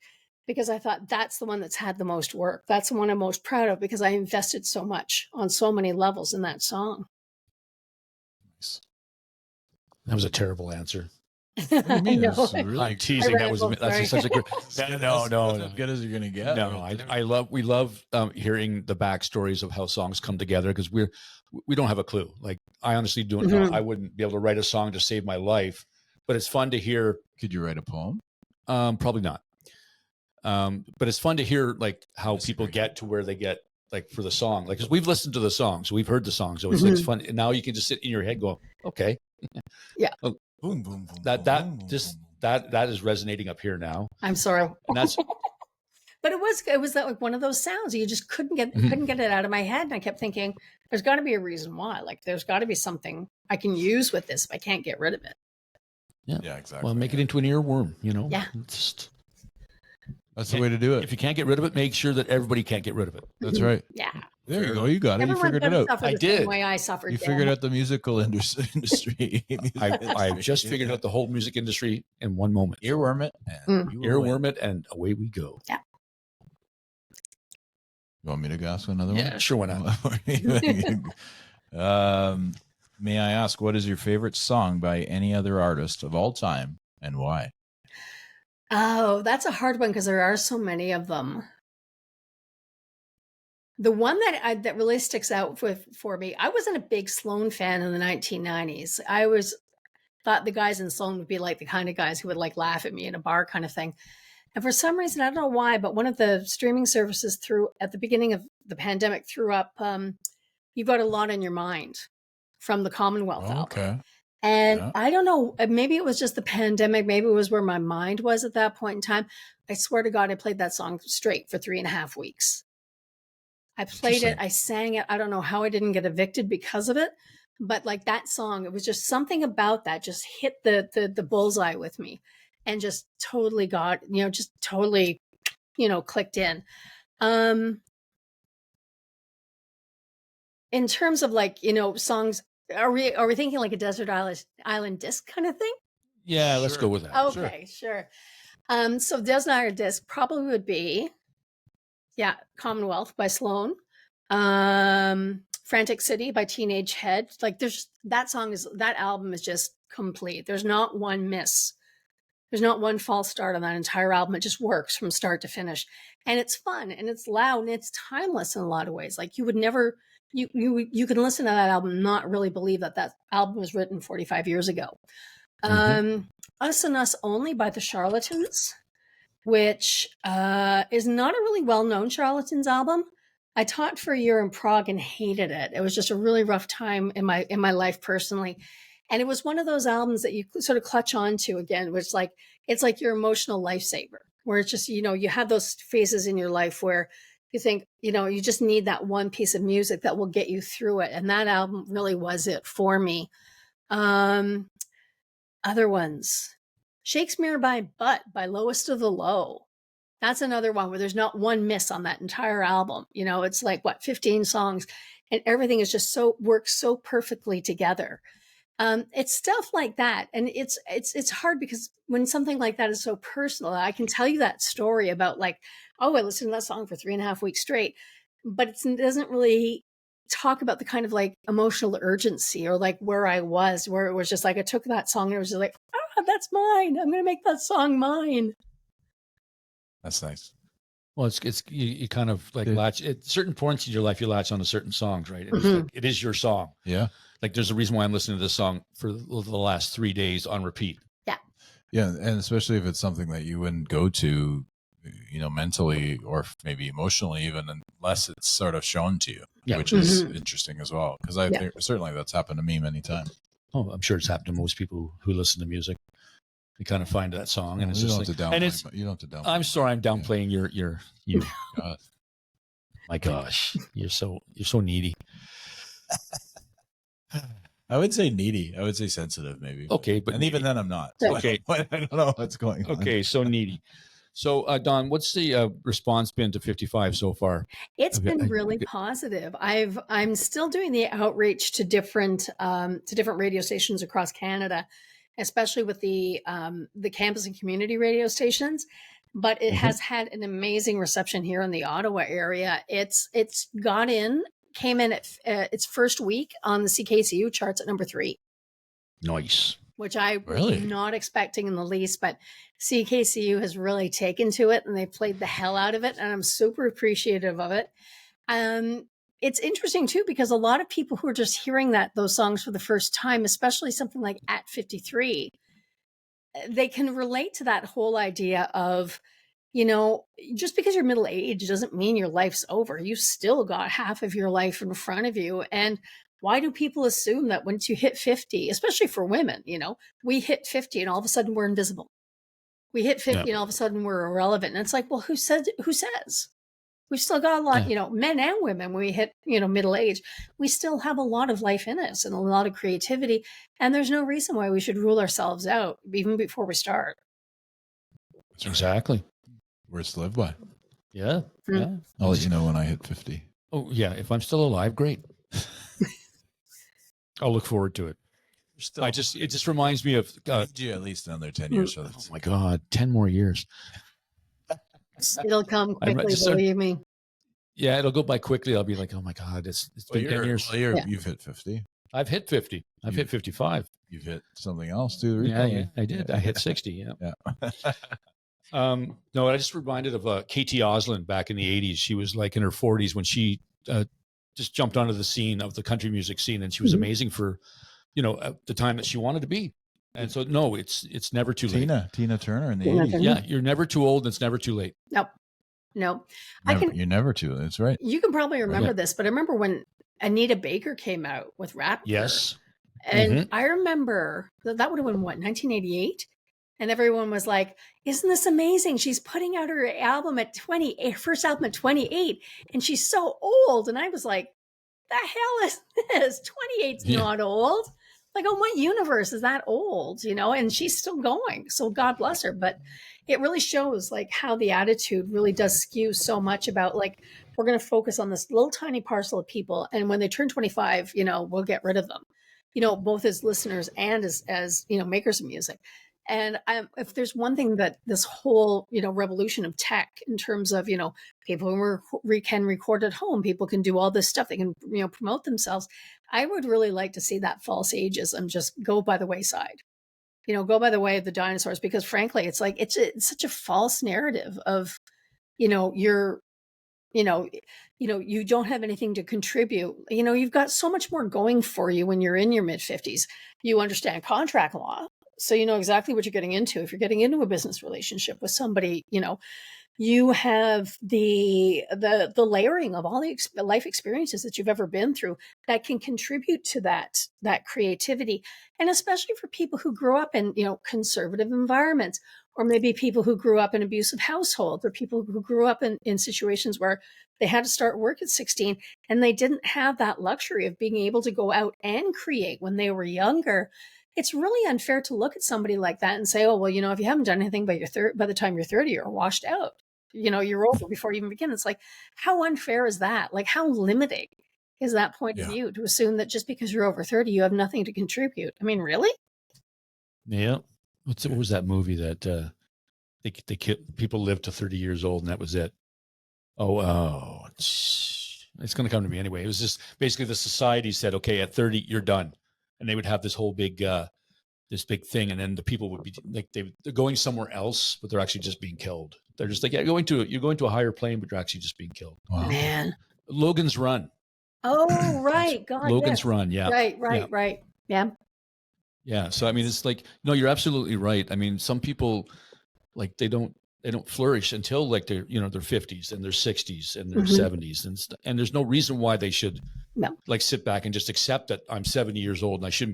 because I thought that's the one that's had the most work. That's the one I'm most proud of because I invested so much on so many levels in that song. That was a terrible answer. What do you mean? know. It's really I'm teasing. That was Sorry. that's just such a good. No, no, as good as you're gonna get. no. We love hearing the backstories of how songs come together because we don't have a clue. Like I honestly don't know. Mhm. I wouldn't be able to write a song to save my life, but it's fun to hear. Could you write a poem? Probably not. But it's fun to hear like how That's people great. get to where they get like for the song. Like 'cause we've listened to the song, so we've heard the song, so it's like it's fun. And now you can just sit in your head, go, okay, Boom, boom, boom. that boom, boom, just boom. that is resonating up here now, I'm sorry. and that's But it was that like one of those sounds you just couldn't get it out of my head, and I kept thinking, there's got to be a reason why. Like there's got to be something I can use with this if I can't get rid of it. Yeah, exactly. well, make it into an earworm, you know. Yeah. Just, That's the way to do if it. you can't get rid of it, make sure that everybody can't get rid of it. That's right. Yeah. There you go. You got it. You Everyone figured it gotta out. suffer I the did. same way I suffered. You Dan. figured out the musical industry. I've just figured out the whole music industry in one moment. Earworm it. And you will win. Earworm it, and away we go. You want me to ask another Yeah, sure, why not? one? May I ask, what is your favorite song by any other artist of all time and why? Oh, that's a hard one because there are so many of them. The one that really sticks out for me, I wasn't a big Sloan fan in the 1990s. I thought the guys in Sloan would be like the kind of guys who would like laugh at me in a bar kind of thing. And for some reason, I don't know why, but one of the streaming services at the beginning of the pandemic threw up You've Got a Lot on Your Mind from the Commonwealth album. Okay. And Yeah. I don't know, maybe it was just the pandemic. Maybe it was where my mind was at that point in time. I swear to God, I played that song straight for 3.5 weeks. I played it. Interesting. I sang it. I don't know how I didn't get evicted because of it. But like that song, it was just something about that just hit the bullseye with me and just totally clicked in. In terms of like, songs, are we thinking like a desert island disc kind of thing? Yeah, let's Sure. go with that. Okay, sure. So Desert Island disc probably would be, Commonwealth by Sloan. Frantic City by Teenage Head. Like that album is just complete. There's not one miss. There's not one false start on that entire album. It just works from start to finish. And it's fun and it's loud and it's timeless in a lot of ways. Like you would never, you can listen to that album and not really believe that album was written 45 years ago. Us and Us Only by the Charlatans, which is not a really well-known Charlatans album. I taught for a year in Prague and hated it. It was just a really rough time in my life personally. And it was one of those albums that you sort of clutch onto again, which it's like your emotional lifesaver, where it's just, you have those phases in your life where you think, you just need that one piece of music that will get you through it. And that album really was it for me. Other ones, Shakespeare by Butt by Lowest of the Low. That's another one where there's not one miss on that entire album. It's like 15 songs and everything is just works so perfectly together. It's stuff like that. And it's hard because when something like that is so personal, I can tell you that story about like, oh, I listened to that song for 3.5 weeks straight, but it doesn't really talk about the kind of like emotional urgency or like where I was, where it was just like, I took that song and it was just like, that's mine. I'm going to make that song mine. That's nice. Well, it's you kind of like latch at certain points in your life. You latch on to certain songs, right? And it's Mhm. like, it is your song. Yeah. Like there's a reason why I'm listening to this song for the last 3 days on repeat. Yeah. And especially if it's something that you wouldn't go to, mentally or maybe emotionally, even unless it's sort of shown to you, Yeah. which is Mhm. interesting as well. Because I think certainly that's happened to me many times. Oh, I'm sure it's happened to most people who listen to music. You kind of find that song, and it's you just don't like, have to and downplay. it's. You don't have to downplay. I'm sorry, I'm downplaying you. God. My gosh, you're so needy. I would say needy. I would say sensitive, maybe. Okay, but and even then, I'm not. Okay. I don't know what's going on. Okay, so needy. So, Dawn, what's the response been to 55 so far? It's Okay, been really okay. positive. I'm still doing the outreach to different radio stations across Canada, especially with the campus and community radio stations. But it has had an amazing reception here in the Ottawa area. It's came in at its first week on the CKCU charts at number 3. Nice. which I was Really? not expecting in the least, but CKCU has really taken to it and they played the hell out of it. And I'm super appreciative of it. It's interesting too, because a lot of people who are just hearing those songs for the first time, especially something like At 53, they can relate to that whole idea of, just because you're middle aged doesn't mean your life's over. You still got half of your life in front of you. And why do people assume that once you hit 50, especially for women, we hit 50 and all of a sudden we're invisible. We hit 50 and all of a sudden we're irrelevant. And it's like, well, who says? We've still got a lot, men and women, when we hit, middle age, we still have a lot of life in us and a lot of creativity. And there's no reason why we should rule ourselves out even before we start. Exactly. Words to live by. Yeah. Yeah. I'll let you know when I hit 50. Oh, yeah. If I'm still alive, great. I'll look forward to it. It just reminds me of you at least another 10 years. So oh my God, 10 more years. It'll come quickly, believe me. Yeah, it'll go by quickly. I'll be like, oh my God, it's been 10 years. You've hit 50. I've hit 50. I've hit 55. You've hit something else too. Yeah, I did. I hit 60. Yeah. No, I just reminded of Katie Oslin back in the 80s. She was like in her 40s when she just jumped onto the scene of the country music scene, and she was amazing for, the time that she wanted to be. And so, no, it's never too late. Tina Turner in the 80s. Yeah, you're never too old. And it's never too late. No. You're never too late. That's right. You can probably remember this, but I remember when Anita Baker came out with Rap. Yes. And I remember that would have been 1988? And everyone was like, isn't this amazing? She's putting out her album at first album at 28, and she's so old. And I was like, the hell is this? 28's not old. Like, on what universe is that old, and she's still going. So God bless her. But it really shows like how the attitude really does skew so much about like, we're going to focus on this little tiny parcel of people. And when they turn 25, we'll get rid of them, both as listeners and as makers of music. And if there's one thing that this whole, revolution of tech in terms of, people who can record at home, people can do all this stuff, they can, promote themselves. I would really like to see that false ageism just go by the wayside, go by the way of the dinosaurs, because frankly, it's like, it's such a false narrative of, you don't have anything to contribute. You've got so much more going for you when you're in your mid 50s. You understand contract law. So you know exactly what you're getting into. If you're getting into a business relationship with somebody, you have the layering of all the life experiences that you've ever been through that can contribute to that creativity. And especially for people who grew up in, conservative environments, or maybe people who grew up in abusive households, or people who grew up in situations where they had to start work at 16 and they didn't have that luxury of being able to go out and create when they were younger. It's really unfair to look at somebody like that and say, oh, well, if you haven't done anything by the time you're 30, you're washed out. You're over before you even begin. It's like, how unfair is that? Like, how limiting is that point of view to assume that just because you're over 30, you have nothing to contribute? I mean, really? Yeah. What was that movie that people lived to 30 years old and that was it? It's going to come to me anyway. It was just basically the society said, okay, at 30, you're done. And they would have this whole big thing. And then the people would be like, they're going somewhere else, but they're actually just being killed. They're just like, you're going to a higher plane, but you're actually just being killed. Wow. Man. Logan's Run. Oh, right. God. Logan's Run. Yeah. Right. Yeah. Yeah. So, I mean, it's like, no, you're absolutely right. I mean, some people like, they don't flourish until like they're, their 50s and their 60s and their 70s and there's no reason why they should like sit back and just accept that I'm 70 years old and I should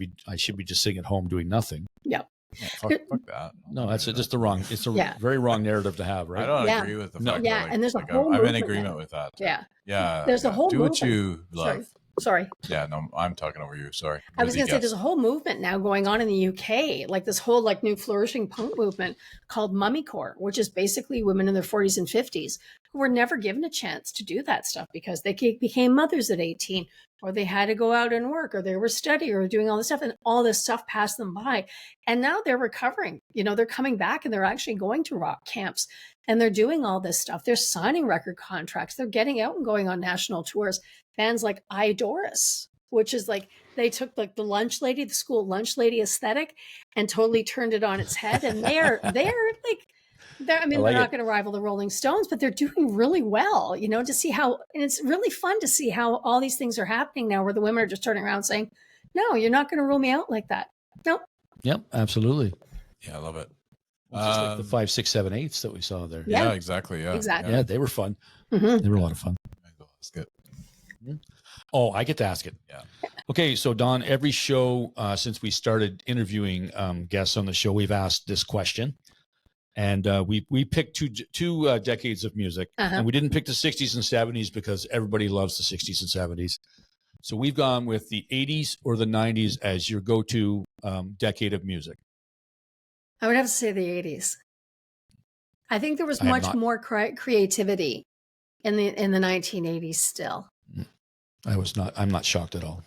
be just sitting at home doing nothing. Yeah. Fuck that. No, that's just it's a very wrong narrative to have, right? I don't agree with the fact that, and there's a whole I'm in movement agreement now. with that. Yeah. Yeah. There's a whole do what movement. you love. Sorry. Yeah, no, I'm talking over you. Sorry. I was going to say there's a whole movement now going on in the UK, like this whole like new flourishing punk movement called mummycore, which is basically women in their 40s and 50s who were never given a chance to do that stuff because they became mothers at 18, or they had to go out and work, or they were studying or doing all this stuff, and all this stuff passed them by. And now they're recovering. They're coming back and they're actually going to rock camps and they're doing all this stuff. They're signing record contracts. They're getting out and going on national tours. Bands like Idoris, which is like they took like the lunch lady, the school lunch lady aesthetic, and totally turned it on its head. And they're like, I mean, they're not going to rival the Rolling Stones, but they're doing really well, you know, to see how, and it's really fun to see how all these things are happening now where the women are just turning around saying, no, you're not going to rule me out like that. Nope. Yep, absolutely. Yeah, I love it. Just like the 5, 6, 7, 8s that we saw there. Yeah, exactly. Yeah, exactly. Yeah, they were fun. Mm-hmm. They were a lot of fun. That's good. Oh, I get to ask it. Yeah. Okay, so Dawn, every show since we started interviewing guests on the show, we've asked this question, and we picked two decades of music, and we didn't pick the 60s and 70s because everybody loves the 60s and 70s. So we've gone with the 80s or the 90s as your go-to decade of music. I would have to say the 80s. I think there was much more creativity in the 1980s still. I'm not shocked at all.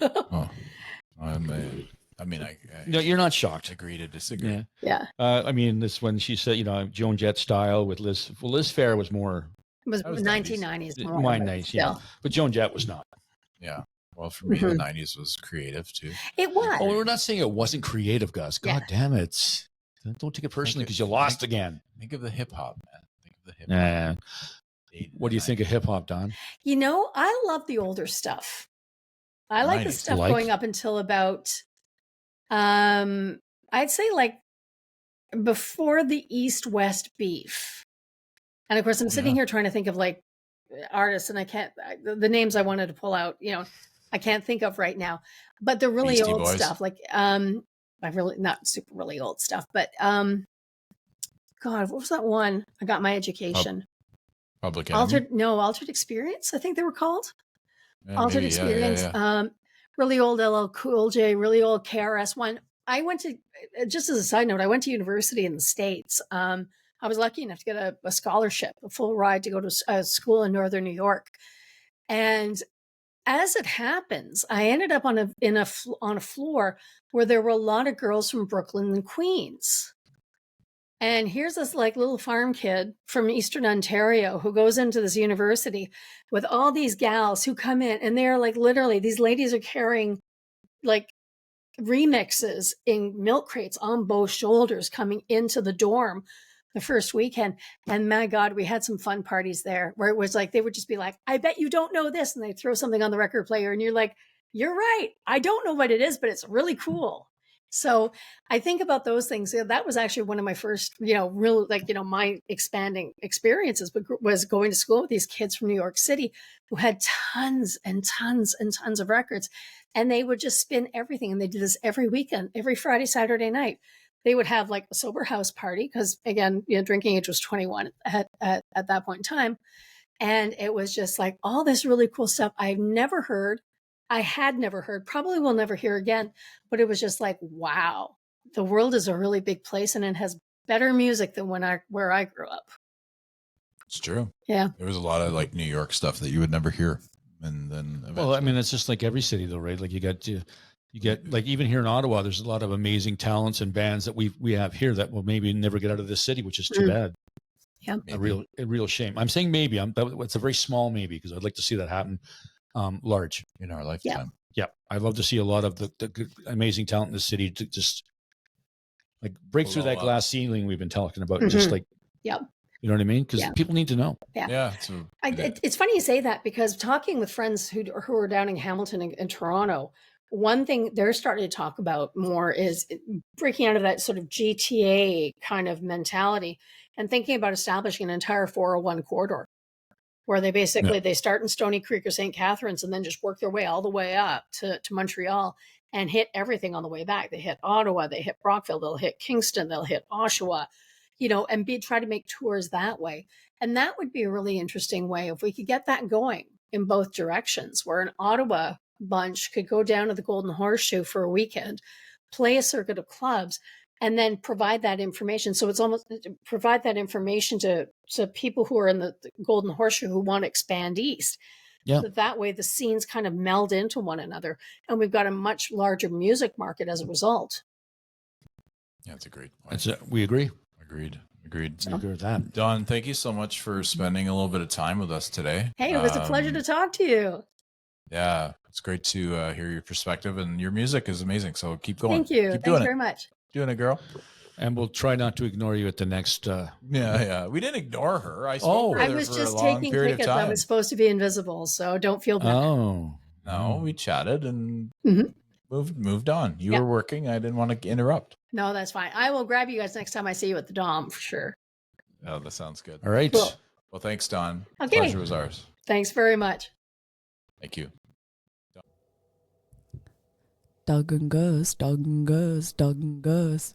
Oh, I mean, No, you're not shocked. Agree to disagree. Yeah. I mean, this when she said, Joan Jett style with Liz. Well, Liz Phair was more. It was 1990s. More nice, yeah. But Joan Jett was not. Yeah. Well, for me, the 90s was creative too. It was. Oh, we're not saying it wasn't creative, Gus. God damn it. Don't take it personally because you lost again. Think of the hip hop, man. Think of the hip hop. What do you think of hip hop, Don? You know, I love the older stuff. I like the stuff going up until about, I'd say like before the East-West beef. And of course, I'm sitting here trying to think of like artists, and I can't, the names I wanted to pull out, I can't think of right now. But the really Beastie old Boys. stuff, like, I really, not super really old stuff, but God, what was that one? I Got My Education. Public Enemy? Altered Experience, I think they were called. Yeah, Altered maybe, Experience. yeah. Really old LL Cool J, really old KRS-One. I went to, just as a side note, I went to university in the States. I was lucky enough to get a scholarship, a full ride to go to a school in Northern New York. And as it happens, I ended up on a floor where there were a lot of girls from Brooklyn and Queens. And here's this like little farm kid from Eastern Ontario who goes into this university with all these gals who come in, and they're like, literally, these ladies are carrying like remixes in milk crates on both shoulders coming into the dorm the first weekend. And my God, we had some fun parties there where it was like, they would just be like, I bet you don't know this. And they throw something on the record player and you're like, you're right. I don't know what it is, but it's really cool. So I think about those things. That was actually one of my first, real, my expanding experiences was going to school with these kids from New York City who had tons and tons and tons of records. And they would just spin everything. And they did this every weekend, every Friday, Saturday night. They would have like a sober house party because, again, drinking age was 21 at that point in time. And it was just like all this really cool stuff I had never heard, probably will never hear again. But it was just like, wow, the world is a really big place and it has better music than where I grew up. It's true. Yeah. There was a lot of like New York stuff that you would never hear. And then eventually... Well, I mean, it's just like every city though, right? Like you get like even here in Ottawa, there's a lot of amazing talents and bands that we have here that will maybe never get out of this city, which is too bad. Yeah, a real shame. I'm saying maybe. It's a very small maybe because I'd like to see that happen large in our lifetime. Yeah, I'd love to see a lot of the good, amazing talent in the city to just like break through that glass ceiling we've been talking about. And just like, you know what I mean? Because people need to know. Yeah. It's funny you say that because talking with friends who are down in Hamilton and Toronto, one thing they're starting to talk about more is breaking out of that sort of GTA kind of mentality and thinking about establishing an entire 401 corridor where they basically, they start in Stony Creek or St. Catharines and then just work their way all the way up to Montreal and hit everything on the way back. They hit Ottawa, they hit Brockville, they'll hit Kingston, they'll hit Oshawa, and try to make tours that way. And that would be a really interesting way if we could get that going in both directions, where an Ottawa bunch could go down to the Golden Horseshoe for a weekend, play a circuit of clubs, and then provide that information. So it's almost provide that information to people who are in the Golden Horseshoe who want to expand east. Yeah. So that way the scenes kind of meld into one another and we've got a much larger music market as a result. Yeah, that's a great point. We agree. Agreed. I agree with that. Dawn, thank you so much for spending a little bit of time with us today. Hey, it was a pleasure to talk to you. Yeah. It's great to hear your perspective, and your music is amazing. So keep going. Thank you. Keep Thanks doing very it. much. Doing it, girl. And we'll try not to ignore you at the next. Yeah. We didn't ignore her. I spoke I with her was for just a long taking period of tickets. I time. was supposed to be invisible, so don't feel bad. Oh. No, we chatted and Mhm. moved on. You Yep. were working. I didn't want to interrupt. No, that's fine. I will grab you guys next time I see you at the Dom for sure. Oh, that sounds good. All right. Cool. Well, thanks, Dawn. Okay. Pleasure was ours. Thanks very much. Thank you. Dawg and Gus, Dawg and Gus, Dawg and Gus.